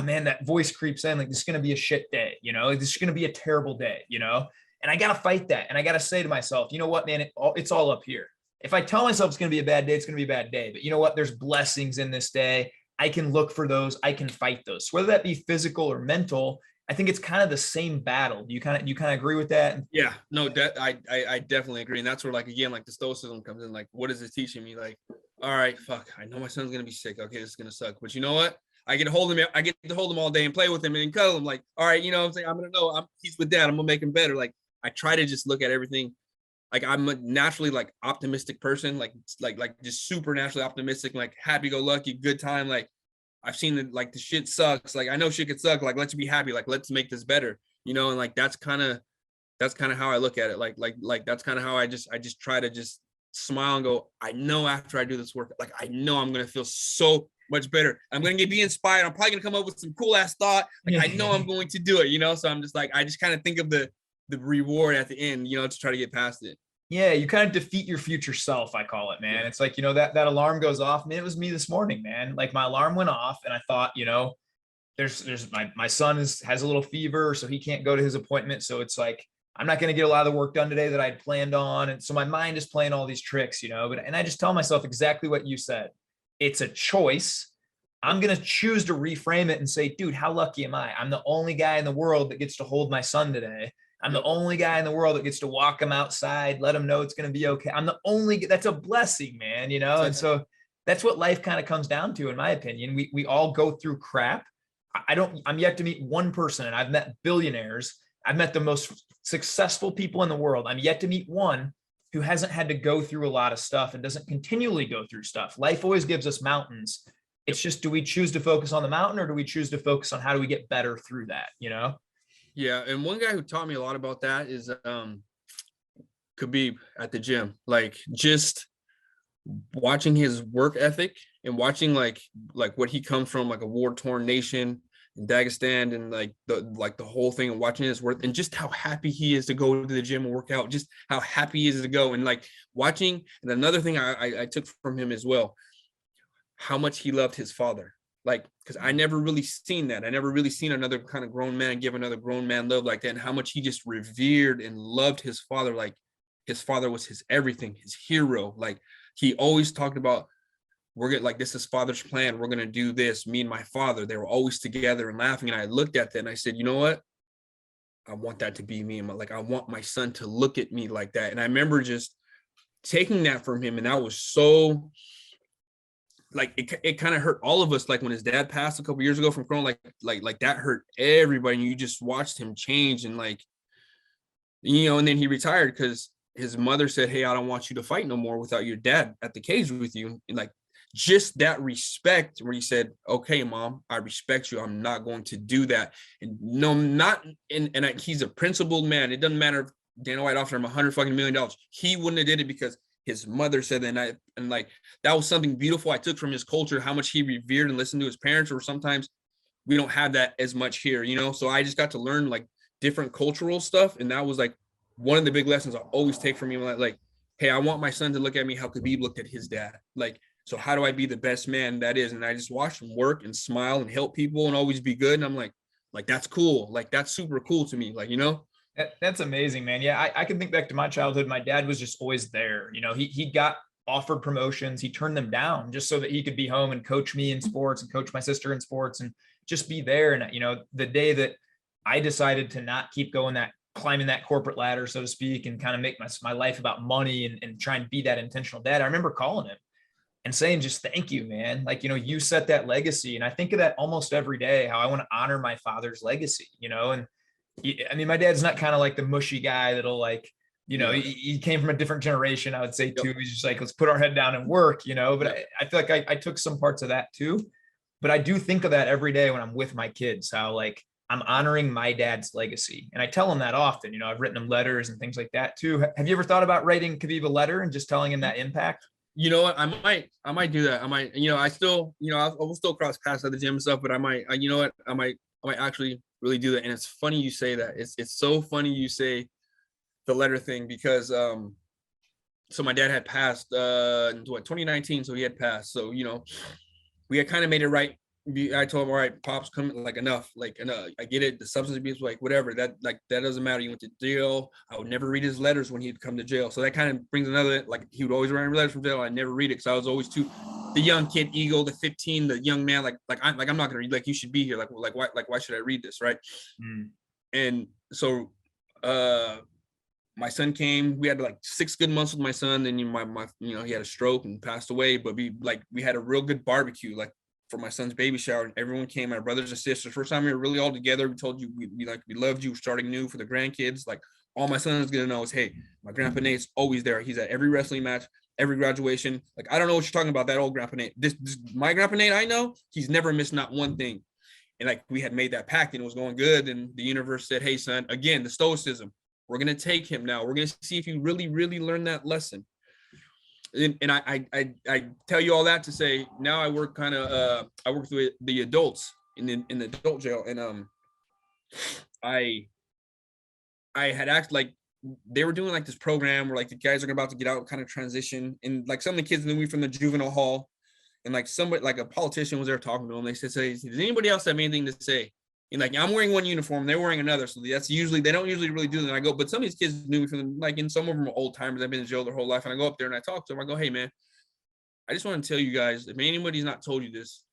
man, that voice creeps in, like, this is going to be a shit day, like, this is going to be a terrible day, and I got to fight that. And I got to say to myself, you know what, man, it's all up here. If I tell myself it's going to be a bad day, it's going to be a bad day. But you know what? There's blessings in this day. I can look for those. I can fight those, whether that be physical or mental. I think it's kind of the same battle. Do you kind of agree with that? Yeah, no, I definitely agree. And that's where, like, again, like the Stoicism comes in. Like, what is it teaching me? Like, all right, fuck, I know my son's gonna be sick. Okay, this is gonna suck. But you know what? I get to hold him. I get to hold him all day and play with him and cuddle him. Like, all right, what I'm saying, I'm gonna know he's with dad. I'm gonna make him better. Like, I try to just look at everything. Like, I'm a naturally like optimistic person. Like just super naturally optimistic. Like, happy go lucky, good time. Like, I've seen that, like, the shit sucks. Like, I know shit could suck. Like, let's be happy. Like, let's make this better. And like, that's kind of how I look at it. Like that's kind of how I just try to just smile and go, I know after I do this work, like, I know I'm going to feel so much better. I'm going to be inspired. I'm probably going to come up with some cool ass thought. Like, I know I'm going to do it, So I'm just like, I just kind of think of the reward at the end, to try to get past it. Yeah, you kind of defeat your future self, I call it, man. It's like, that alarm goes off. Man, it was me this morning, man. Like, my alarm went off and I thought, there's my son has a little fever, so he can't go to his appointment. So it's like, I'm not going to get a lot of the work done today that I'd planned on. And so my mind is playing all these tricks, and I just tell myself exactly what you said. It's a choice. I'm going to choose to reframe it and say, dude, how lucky am I? I'm the only guy in the world that gets to hold my son today. I'm the only guy in the world that gets to walk him outside, let him know it's going to be okay. That's a blessing, man, And so that's what life kind of comes down to, in my opinion. We all go through crap. I'm yet to meet one person, and I've met billionaires. I've met the most successful people in the world. I'm yet to meet one who hasn't had to go through a lot of stuff and doesn't continually go through stuff. Life always gives us mountains. It's just, do we choose to focus on the mountain, or do we choose to focus on how do we get better through that, Yeah, and one guy who taught me a lot about that is Khabib at the gym. Like, just watching his work ethic and watching like what he comes from, like a war-torn nation in Dagestan, and like the whole thing, and watching his work and just how happy he is to go to the gym and work out, just how happy he is to go, and like watching. And another thing I took from him as well, how much he loved his father. Like, because I never really seen that. I never really seen another kind of grown man give another grown man love like that, and how much he just revered and loved his father. Like, his father was his everything, his hero. Like, he always talked about, this is father's plan. We're going to do this. Me and my father, they were always together and laughing. And I looked at that and I said, you know what? I want that to be me. I want my son to look at me like that. And I remember just taking that from him. And that was so, like, it kind of hurt all of us. Like, when his dad passed a couple years ago from corona, like that hurt everybody. And you just watched him change, and like, and then he retired because his mother said, hey, I don't want you to fight no more without your dad at the cage with you. And like, just that respect, where he said, okay, mom, I respect you. I'm not going to do that. And no, not, and he's a principled man. It doesn't matter if Dana White offered him $100 million. He wouldn't have did it because his mother said that. And like, that was something beautiful I took from his culture, how much he revered and listened to his parents. Or sometimes we don't have that as much here, So I just got to learn like different cultural stuff. And that was like one of the big lessons I always take from him. Like, hey, I want my son to look at me how Khabib looked at his dad. Like, so how do I be the best man that is? And I just watch him work and smile and help people and always be good. And I'm like, that's cool. Like, that's super cool to me. Like, That's amazing, man. Yeah, I can think back to my childhood. My dad was just always there. He got offered promotions. He turned them down just so that he could be home and coach me in sports and coach my sister in sports and just be there. And, the day that I decided to not keep climbing that corporate ladder, so to speak, and kind of make my life about money and try and be that intentional dad, I remember calling him. and saying just thank you, man. Like, you set that legacy. And I think of that almost every day, how I want to honor my father's legacy, and I mean, my dad's not kind of like the mushy guy that'll like, he came from a different generation, I would say too. He's just like, let's put our head down and work, but I feel like I took some parts of that too. But I do think of that every day when I'm with my kids, how like I'm honoring my dad's legacy. And I tell him that often. I've written him letters and things like that too. Have you ever thought about writing Khabib a letter and just telling him that impact? You know what? I might do that. I might, I still, I will still cross paths at the gym and stuff, but I might, you know what? I might actually really do that. And it's funny you say that. It's so funny you say the letter thing, because so my dad had passed in 2019, so he had passed. So we had kind of made it right. I told him, all right, Pops, come, like enough, I get it, the substance abuse, like whatever, that doesn't matter. You went to jail. I would never read his letters when he'd come to jail. So that kind of brings another, like, he would always write letters from jail. I never read it because I was always the young kid ego, the 15, the young man, I'm not gonna read, like, you should be here, why should I read this, right? And so my son came. We had like 6 good months with my son. Then my he had a stroke and passed away. But we had a real good barbecue, like, for my son's baby shower, and everyone came, my brothers and sisters. First time we were really all together. We told you we loved you, starting new for the grandkids. Like, all my son is gonna know is, hey, my grandpa Nate's always there. He's at every wrestling match, every graduation. Like, I don't know what you're talking about, that old grandpa Nate. This my grandpa Nate, I know, he's never missed not one thing. And like, we had made that pact and it was going good. And the universe said, hey son, again, the Stoicism, we're gonna take him now. We're gonna see if you really, really learn that lesson. And I tell you all that to say, now I work I work with the adults in the adult jail, and I had acted like they were doing like this program where like the guys are about to get out, kind of transition, and like some of the kids knew me from the juvenile hall, and like somebody, like a politician, was there talking to them. They said, does anybody else have anything to say? And like, I'm wearing one uniform, they're wearing another, so that's usually, they don't usually really do that. And I go, but some of these kids knew me from, like, and some of them are old timers. I've been in jail their whole life. And I go up there and I talk to them. I go, hey man, I just want to tell you guys, if anybody's not told you this,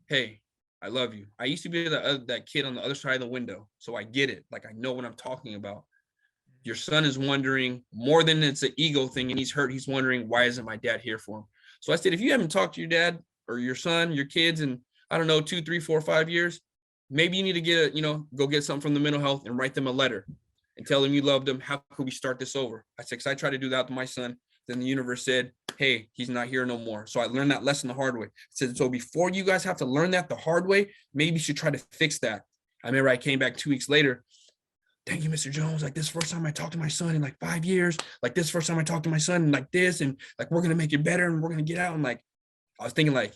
hey, I love you. I used to be that kid on the other side of the window, so I get it. Like, I know what I'm talking about. Your son is wondering, more than it's an ego thing and he's hurt, he's wondering, why isn't my dad here for him? So I said, if you haven't talked to your dad or your son, your kids, in, I don't know, 2, 3, 4, 5 years, maybe you need to go get something from the mental health and write them a letter and tell them you love them. How could we start this over? I said, because I tried to do that with my son. Then the universe said, hey, he's not here no more. So I learned that lesson the hard way. I said, so before you guys have to learn that the hard way, maybe you should try to fix that. I remember I came back 2 weeks later. Thank you, Mr. Jones. Like, this first time I talked to my son in like 5 years. Like, this first time I talked to my son like this, and like, we're going to make it better and we're going to get out. And like, I was thinking, like,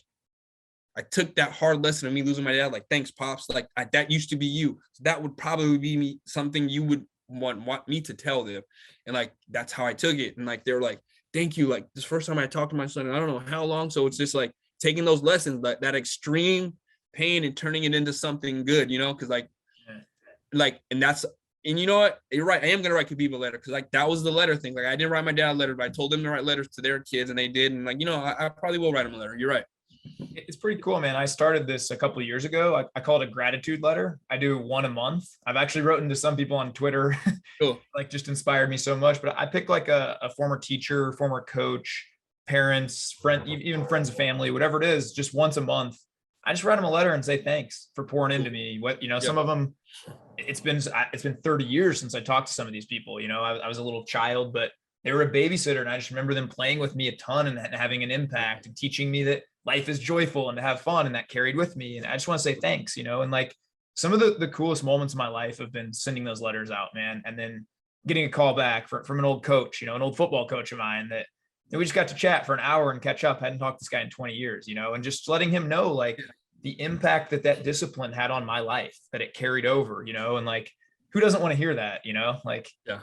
I took that hard lesson of me losing my dad. Like, thanks, Pops. Like, that used to be you. So that would probably be something you would want me to tell them. And like, that's how I took it. And like, they were like, thank you. Like, this first time I talked to my son, and I don't know how long. So it's just like taking those lessons, that extreme pain, and turning it into something good, because like, and you know what? You're right. I am going to write Khabib a letter, because like, that was the letter thing. Like, I didn't write my dad a letter, but I told them to write letters to their kids, and they did. And like, I probably will write them a letter. You're right. It's pretty cool, man. I started this a couple of years ago. I call it a gratitude letter. I do one a month. I've actually written to some people on Twitter, Cool. like, just inspired me so much. But I pick like a former teacher, former coach, parents, even friends and family, whatever it is, just once a month. I just write them a letter and say thanks for pouring into me. Some of them, it's been 30 years since I talked to some of these people. I was a little child, but they were a babysitter, and I just remember them playing with me a ton and having an impact and teaching me that life is joyful and to have fun, and that carried with me. And I just want to say thanks, and like, some of the coolest moments of my life have been sending those letters out, man. And then getting a call back from an old coach, an old football coach of mine, that we just got to chat for an hour and catch up. Hadn't talked to this guy in 20 years, and just letting him know, like, the impact that discipline had on my life, that it carried over, and like, who doesn't want to hear that, like, yeah.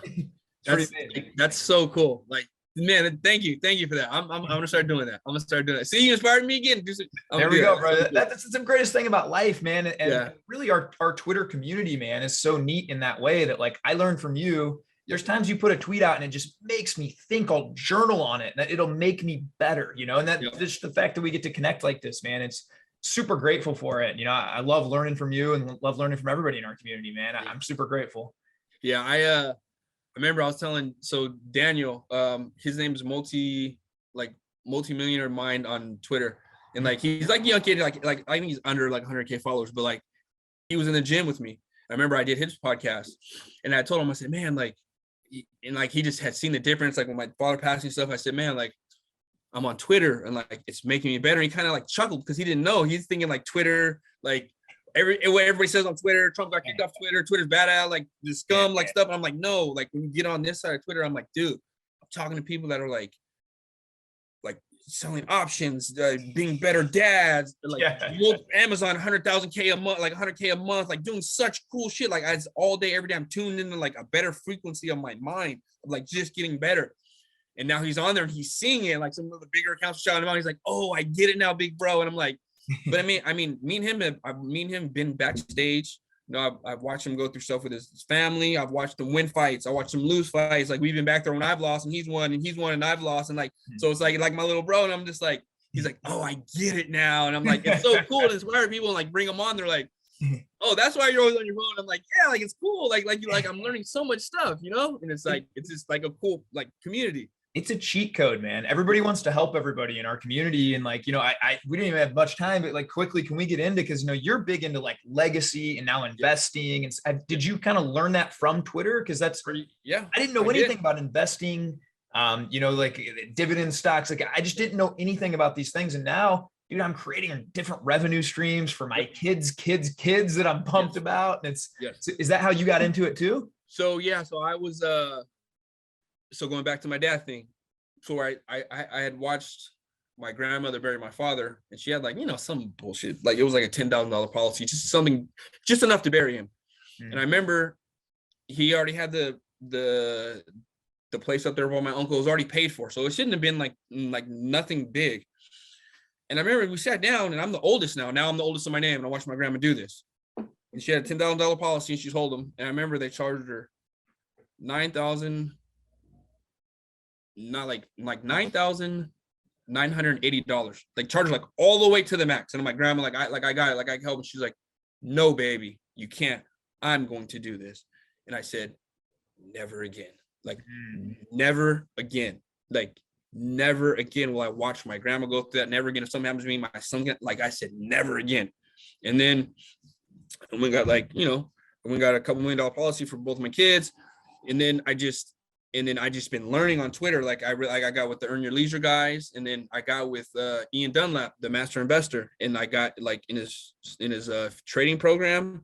That's so cool. Like, man, thank you for that. I'm gonna start doing that. See, you inspired me again. There we go, bro. That's the greatest thing about life, man. And really, our Twitter community, man, is so neat in that way, that like, I learned from you. There's times you put a tweet out and it just makes me think. I'll journal on it, and it'll make me better, and that just the fact that we get to connect like this, man. It's super grateful for it. I love learning from you and love learning from everybody in our community, man. I'm super grateful. Yeah, I remember I was telling, so Daniel, his name is multimillionaire mind on Twitter. And like, he's like a young kid, like I think he's under like 100K followers, but like he was in the gym with me. I remember I did his podcast and I told him, I said, man, like, and like, he just had seen the difference. Like when my father passed and stuff, I said, man, like I'm on Twitter and like, it's making me better. And he kind of like chuckled because he didn't know. He's thinking like Twitter, like what everybody says on Twitter, Trump got kicked off Twitter, Twitter's bad at like the scum, like stuff. And I'm like, no, like when you get on this side of Twitter, I'm like, dude, I'm talking to people that are like selling options, being better dads, like Amazon 100,000K a month, like 100K a month, like doing such cool shit. Like I all day, every day, I'm tuned into like a better frequency of my mind, of like just getting better. And now he's on there and he's seeing it. Like some of the bigger accounts are shouting him out. He's like, oh, I get it now, big bro. And I'm like, but me and him been backstage. You know, I've watched him go through stuff with his family. I've watched him win fights. I watched him lose fights. Like we've been back there when I've lost and he's won and I've lost. And like, so it's like my little bro. And I'm just like, he's like, oh, I get it now. And I'm like, it's so cool to inspire people and like bring them on. They're like, oh, that's why you're always on your phone. I'm like, yeah, like it's cool. Like I'm learning so much stuff, you know? And it's like, it's just like a cool like community. It's a cheat code, man. Everybody wants to help everybody in our community. And like, you know, we didn't even have much time, but like quickly, can we get into, cause you know, you're big into like legacy and now investing. And did you kind of learn that from Twitter? Cause that's pretty, I didn't know anything about investing, you know, like dividend stocks. Like I just didn't know anything about these things. And now, dude, I'm creating different revenue streams for my kids that I'm pumped about. And it's, is that how you got into it too? So, yeah. So I was, so going back to my dad thing, so I had watched my grandmother bury my father, and she had like, you know, some bullshit, like it was like a $10,000 policy, just enough to bury him. And I remember he already had the place up there where my uncle was already paid for, so it shouldn't have been like nothing big. And I remember we sat down, and I'm the oldest now. Now I'm the oldest in my name, and I watched my grandma do this. And she had a $10,000 policy, and she's holding them. And I remember they charged her $9,980, like charged like all the way to the max. And I'm like, grandma, I got it, like I can help. And she's like, no, baby, you can't. I'm going to do this. And I said, never again. Like never again. Like never again will I watch my grandma go through that. Never again. If something happens to me, my son, like I said, never again. And then we got like, you know, we got a couple $1 million policy for both my kids. And then I just been learning on Twitter. Like I got with the Earn Your Leisure guys, and then I got with Ian Dunlap, the master investor, and I got like in his trading program.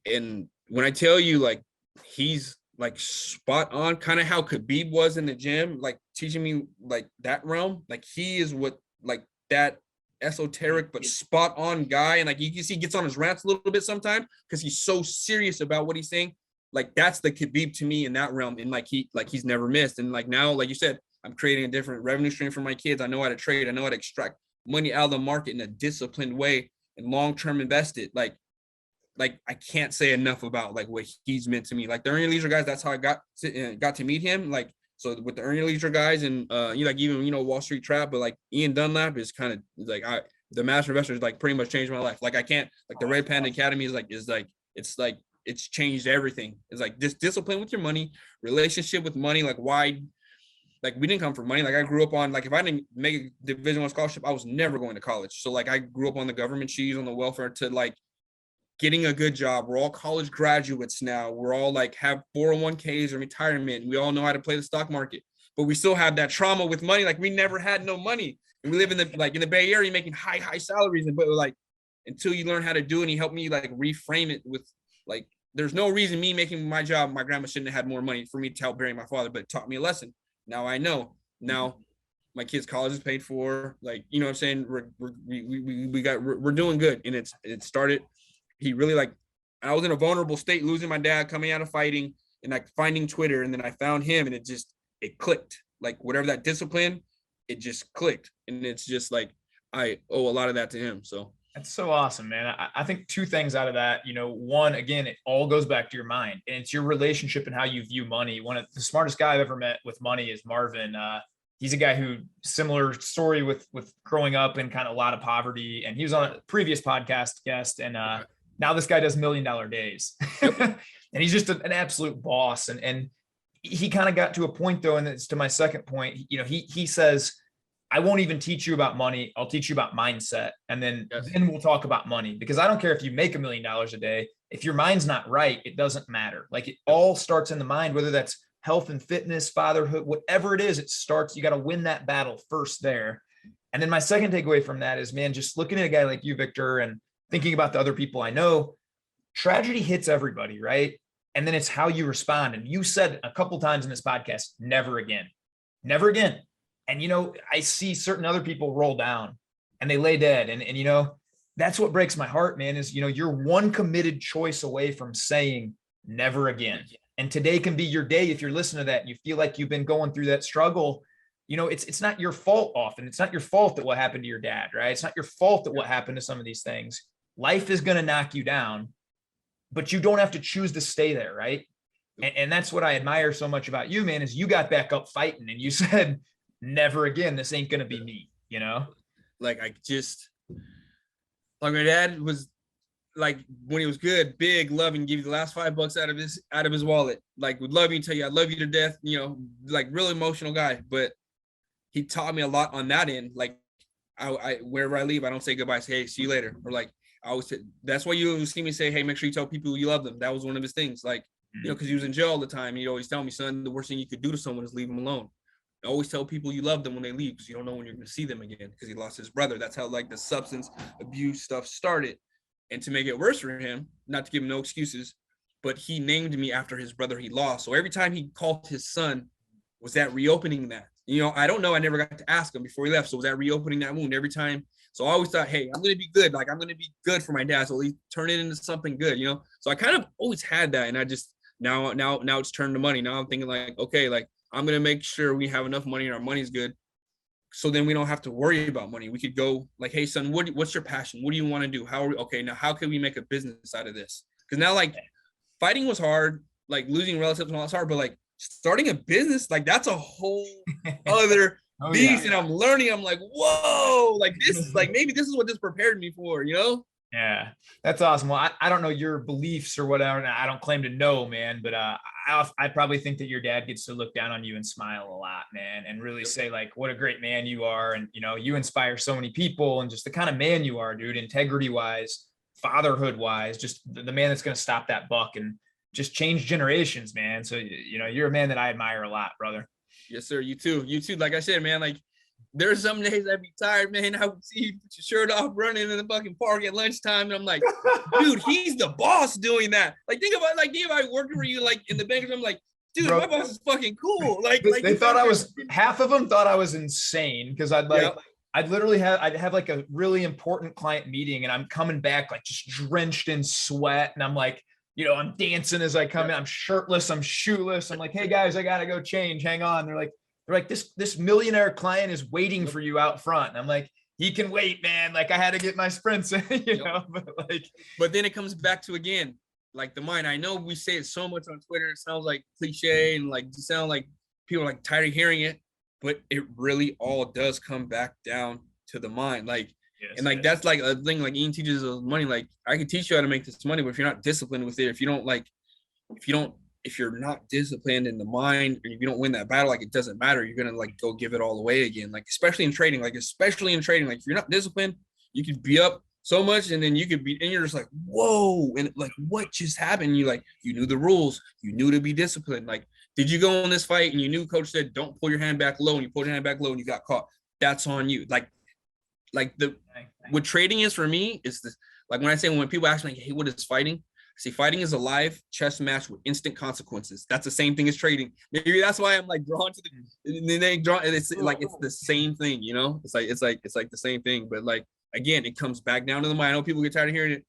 And when I tell you, like he's like spot on, kind of how Khabib was in the gym, like teaching me like that realm. Like he is what like that esoteric but spot on guy. And like you can see he gets on his rants a little bit sometimes because he's so serious about what he's saying. Like that's the Khabib to me in that realm. And like he's never missed. And like now, like you said, I'm creating a different revenue stream for my kids. I know how to trade. I know how to extract money out of the market in a disciplined way and long-term invest it. Like I can't say enough about like what he's meant to me. Like the Earn Your Leisure guys, that's how I got to meet him. Like, so with the Earn Your Leisure guys and you know, like even, you know, Wall Street Trap, but like Ian Dunlap is kind of like the master investor is like pretty much changed my life. Like I can't, like the Red Panda Academy it's changed everything. It's like just discipline with your money, relationship with money. Like why, like we didn't come from money. Like I grew up on, like if I didn't make a Division I scholarship, I was never going to college. So like I grew up on the government cheese, on the welfare, to like getting a good job. We're all college graduates now. We're all like have 401ks or retirement. We all know how to play the stock market, but we still have that trauma with money. Like we never had no money. And we live in the Bay Area making high salaries. And but like until you learn how to do it, and he helped me like reframe it with like, there's no reason me making my job, my grandma shouldn't have had more money for me to help bury my father, but it taught me a lesson. Now I know. Now my kids' college is paid for. Like, you know what I'm saying? We're doing good. And it started. He really like, I was in a vulnerable state, losing my dad, coming out of fighting, and like finding Twitter. And then I found him, and it clicked. Like whatever that discipline, it just clicked. And it's just like, I owe a lot of that to him. So. That's so awesome, man. I think two things out of that, you know, one, again, it all goes back to your mind, and it's your relationship and how you view money. One of the smartest guy I've ever met with money is Marvin. He's a guy who similar story with growing up in kind of a lot of poverty. And he was on a previous podcast guest. And now this guy does $1 million days. Yep. And he's just an absolute boss. And he kind of got to a point though, and it's to my second point, you know, he says, I won't even teach you about money. I'll teach you about mindset. And Yes. then we'll talk about money, because I don't care if you make $1 million a day. If your mind's not right, it doesn't matter. Like, it all starts in the mind, whether that's health and fitness, fatherhood, whatever it is, it starts, you got to win that battle first there. And then my second takeaway from that is, man, just looking at a guy like you, Victor, and thinking about the other people I know, tragedy hits everybody, right? And then it's how you respond. And you said a couple times in this podcast, never again, never again. And, I see certain other people roll down and they lay dead. And that's what breaks my heart, man, is, you're one committed choice away from saying never again. And today can be your day. If you're listening to that and you feel like you've been going through that struggle, it's not your fault often. It's not your fault that what happened to your dad, right? It's not your fault that what happened to some of these things. Life is going to knock you down, but you don't have to choose to stay there, right? And that's what I admire so much about you, man, is you got back up fighting and you said, never again, this ain't going to be me, Like, like my dad was, like, when he was good, big, loving, give you the last $5 out of his wallet. Like, would love you, tell you I love you to death, like, real emotional guy. But he taught me a lot on that end. Like, I wherever I leave, I don't say goodbye. I say, hey, see you later. Or like, I always say, that's why you see me say, hey, make sure you tell people you love them. That was one of his things. Like, because he was in jail all the time. He'd always tell me, son, the worst thing you could do to someone is leave them alone. Always tell people you love them when they leave, because you don't know when you're going to see them again, because he lost his brother. That's how, like, the substance abuse stuff started. And to make it worse for him, not to give him no excuses, but he named me after his brother he lost. So every time he called his son, was that reopening that? I don't know. I never got to ask him before he left. So was that reopening that wound every time? So I always thought, hey, I'm going to be good. Like, I'm going to be good for my dad. So at least turn it into something good, So I kind of always had that. And I just, now it's turned to money. Now I'm thinking, like, okay, like, I'm going to make sure we have enough money and our money's good. So then we don't have to worry about money. We could go like, hey, son, what's your passion? What do you want to do? Now how can we make a business out of this? Because now, like, fighting was hard, like losing relatives and all that's hard, but like starting a business, like, that's a whole other beast. And I'm learning, I'm like, whoa, like, this is like, maybe this is what this prepared me for, Yeah, that's awesome. Well, I don't know your beliefs or whatever. I don't claim to know, man, but I probably think that your dad gets to look down on you and smile a lot, man, and really say, like, what a great man you are. And, you inspire so many people, and just the kind of man you are, dude, integrity wise, fatherhood wise, just the man that's going to stop that buck and just change generations, man. So, you're a man that I admire a lot, brother. Yes, sir. You too. Like I said, man, like, there's some days I'd be tired, man. I would see you put your shirt off running in the fucking park at lunchtime. And I'm like, dude, he's the boss doing that. Like, think about working for you, like, in the bank. I'm like, dude, bro, my boss is fucking cool. Like they thought half of them thought I was insane, because I'd literally have like a really important client meeting, and I'm coming back like just drenched in sweat. And I'm like, I'm dancing as I come in. I'm shirtless. I'm shoeless. I'm like, hey guys, I got to go change. Hang on. They're like, this millionaire client is waiting for you out front. And I'm like, he can wait, man. Like, I had to get my sprints in, but then it comes back to, again, like, the mind. I know we say it so much on Twitter. It sounds like cliche and like, you sound like people are like tired of hearing it, but it really all does come back down to the mind. Like, yes, and like, that's like a thing, like Ian teaches us money. Like, I can teach you how to make this money, but if you're not disciplined with it, if you're not disciplined in the mind, or if you don't win that battle, like, it doesn't matter. You're going to, like, go give it all away again. Like, especially in trading, like, if you're not disciplined, you could be up so much, and then you could be, and you're just like, whoa. And like, what just happened? You knew the rules, you knew to be disciplined. Like, did you go in this fight and you knew coach said, don't pull your hand back low, and you pulled your hand back low and you got caught? That's on you. What trading is for me is this, like, when people ask me, like, hey, what is fighting? See, fighting is a live chess match with instant consequences. That's the same thing as trading. Maybe that's why I'm like drawn to it's like, it's the same thing, It's like the same thing. But like, again, it comes back down to the mind. I know people get tired of hearing it.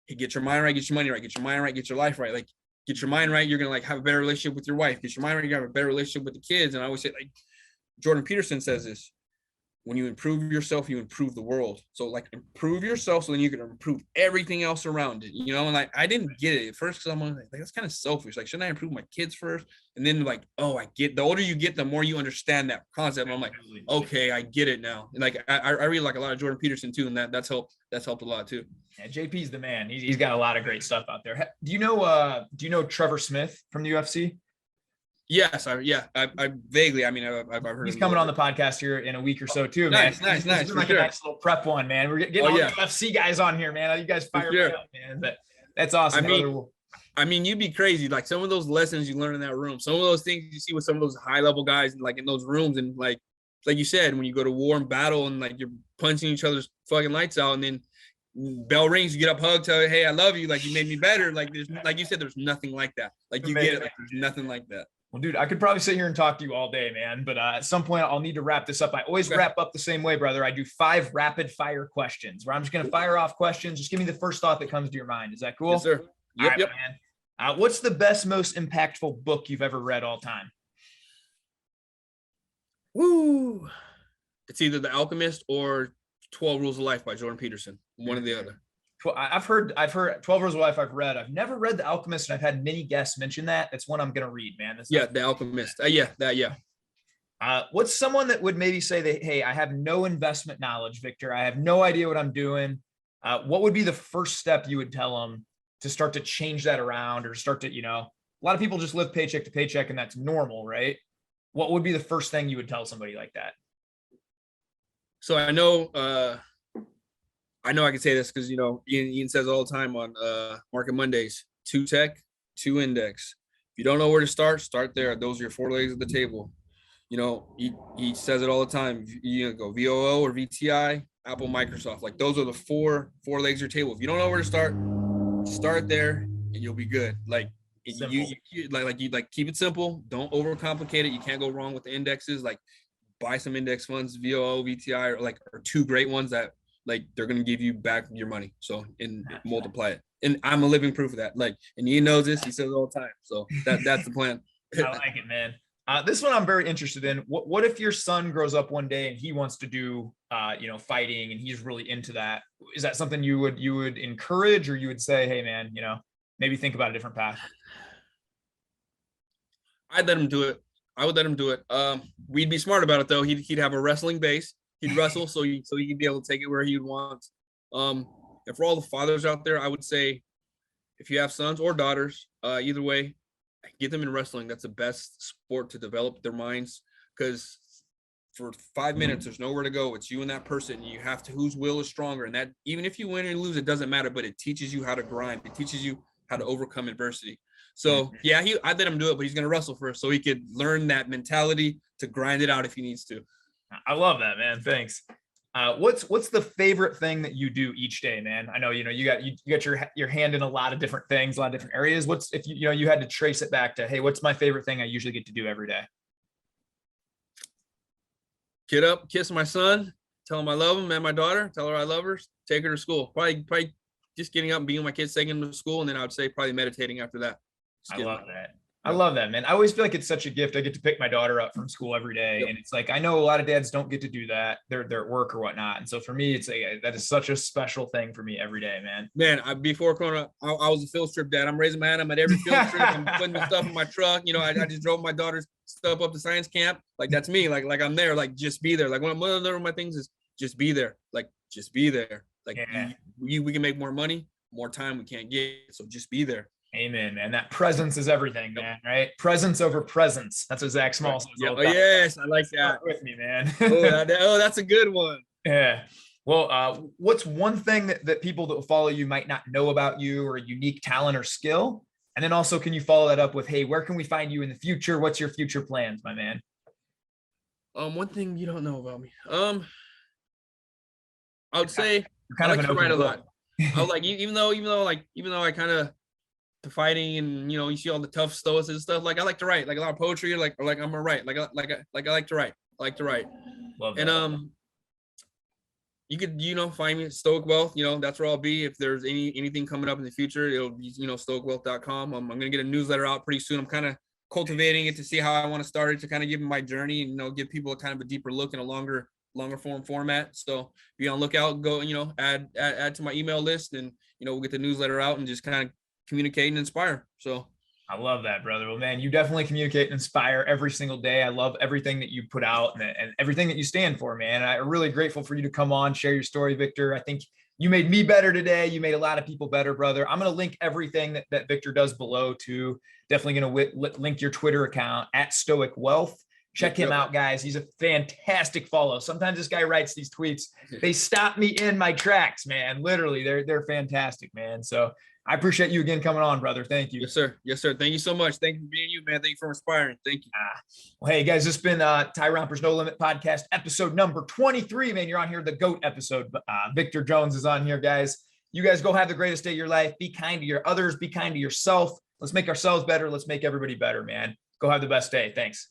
Hey, get your mind right, get your money right, get your mind right, get your life right. Like, get your mind right, you're gonna, like, have a better relationship with your wife. Get your mind right, you're gonna have a better relationship with the kids. And I always say, like, Jordan Peterson says this: when you improve yourself, you improve the world. So, like, improve yourself so then you can improve everything else around it, And like, I didn't get it at first, because I'm like, that's kind of selfish. Like, shouldn't I improve my kids first? And then, like, oh, I get, the older you get, the more you understand that concept. And I'm like, okay, I get it now. And like, I read like a lot of Jordan Peterson too, and that's helped a lot too. Yeah, JP's the man. He's got a lot of great stuff out there. Do you know Trevor Smith from the UFC? Yes, I vaguely. I mean, I've heard. He's coming on the podcast here in a week or so too, man. Nice. This is like a nice little prep one, man. We're getting all the UFC guys on here, man. You guys fire me up, man. But that's awesome. I mean, you'd be crazy. Like some of those lessons you learn in that room, some of those things you see with some of those high level guys, like in those rooms, and like you said, when you go to war and battle, and like you're punching each other's fucking lights out, and then bell rings, you get up, hug, tell, hey, I love you, like you made me better. Like there's, like you said, there's nothing like that. Like you get it, like, there's nothing like that. Well, dude, I could probably sit here and talk to you all day, man. But at some point, I'll need to wrap this up. I always wrap up the same way, brother. I do 5 rapid fire questions where I'm just going to fire off questions. Just give me the first thought that comes to your mind. Is that cool? Yes, sir. Yep, right, man. What's the best, most impactful book you've ever read all time? Woo! It's either The Alchemist or 12 Rules of Life by Jordan Peterson. One or the other. I've heard 12 Rules of Life. I've read. I've never read The Alchemist, and I've had many guests mention that. That's one I'm going to read, man. The Alchemist. What's someone that would maybe say that, hey, I have no investment knowledge, Victor. I have no idea what I'm doing. What would be the first step you would tell them to start to change that around, or start to, a lot of people just live paycheck to paycheck, and that's normal, right? What would be the first thing you would tell somebody like that? So I know I can say this because, Ian says all the time on Market Mondays, 2 tech, 2 index. If you don't know where to start there. Those are your 4 legs of the table. He says it all the time. You go VOO or VTI, Apple, Microsoft. Like those are the four legs of your table. If you don't know where to start there and you'll be good. Like you keep it simple. Don't overcomplicate it. You can't go wrong with the indexes. Like buy some index funds, VOO, VTI, or 2 great ones that, like, they're going to give you back your money. So, and multiply it. And I'm a living proof of that. Like, and Ian knows this, he says it all the time. So that's the plan. I like it, man. This one I'm very interested in. What if your son grows up one day and he wants to do, fighting, and he's really into that? Is that something you would encourage, or you would say, hey man, maybe think about a different path? I'd let him do it. I would let him do it. We'd be smart about it though. He'd have a wrestling base. He'd wrestle so he could be able to take it where he would want. And for all the fathers out there, I would say, if you have sons or daughters, either way, get them in wrestling. That's the best sport to develop their minds, because for 5 minutes, there's nowhere to go. It's you and that person. You have to, whose will is stronger. And that, even if you win or lose, it doesn't matter, but it teaches you how to grind. It teaches you how to overcome adversity. So yeah, I'd let him do it, but he's going to wrestle first so he could learn that mentality to grind it out if he needs to. I love that, man. Thanks. What's the favorite thing that you do each day, man? I know, you got your hand in a lot of different things, a lot of different areas. What's, if you had to trace it back to, hey, what's my favorite thing I usually get to do every day? Get up, kiss my son, tell him I love him, and my daughter, tell her I love her, take her to school. Probably just getting up and being with my kids, taking them to school, and then I would say probably meditating after that. I love that. I love that, man. I always feel like it's such a gift. I get to pick my daughter up from school every day. Yep. And it's like, I know a lot of dads don't get to do that. They're at work or whatnot. And so for me, it's that is such a special thing for me every day, man. Man, before Corona, I was a field trip dad. I'm raising my hand. I'm at every field trip. I'm putting the stuff in my truck. I just drove my daughter's stuff up to science camp. Like, that's me. Like I'm there. Like, just be there. Like, one of my things is just be there. Like, just be there. Like, we can make more money, more time we can't get. So just be there. Amen, man. That presence is everything, man, right? Presence over presence. That's what Zach Small says. Oh, yes. I like that. With me, man. Oh, that's a good one. Yeah. Well, what's one thing that people that will follow you might not know about you, or a unique talent or skill? And then also, can you follow that up with, hey, where can we find you in the future? What's your future plans, my man? One thing you don't know about me. I would say you're kind of an write a lot. I like, even though I kind of to fighting, and you see all the tough stoicism stuff, like I like to write, like a lot of poetry, or like I'm gonna write, like I like to write. Love that. And you could find me at Stoic Wealth. That's where I'll be if there's anything coming up in the future. It'll be stoicwealth.com. I'm gonna get a newsletter out pretty soon. I'm kind of cultivating it to see how I want to start it, to kind of give them my journey and give people a kind of a deeper look in a longer format. So be on the lookout. Go add to my email list, and we'll get the newsletter out and just kind of communicate and inspire. So I love that, brother. Well, man, you definitely communicate and inspire every single day. I love everything that you put out and everything that you stand for, man. I'm really grateful for you to come on, share your story, Victor. I think You made me better today. You made a lot of people better, brother. I'm going to link everything that Victor does below to. Definitely going to link your Twitter account at Stoic Wealth. Check him out, guys. He's a fantastic follow. Sometimes this guy writes these tweets. They stop me in my tracks, man. Literally, they're fantastic, man. So I appreciate you again coming on, brother. Thank you. Yes, sir. Yes, sir. Thank you so much. Thank you for being you, man. Thank you for inspiring. Thank you. Well, hey, guys, this has been Tyromper's No Limit Podcast, episode number 23, man. You're on here, the GOAT episode. Victor Jones is on here, guys. You guys go have the greatest day of your life. Be kind to your others. Be kind to yourself. Let's make ourselves better. Let's make everybody better, man. Go have the best day. Thanks.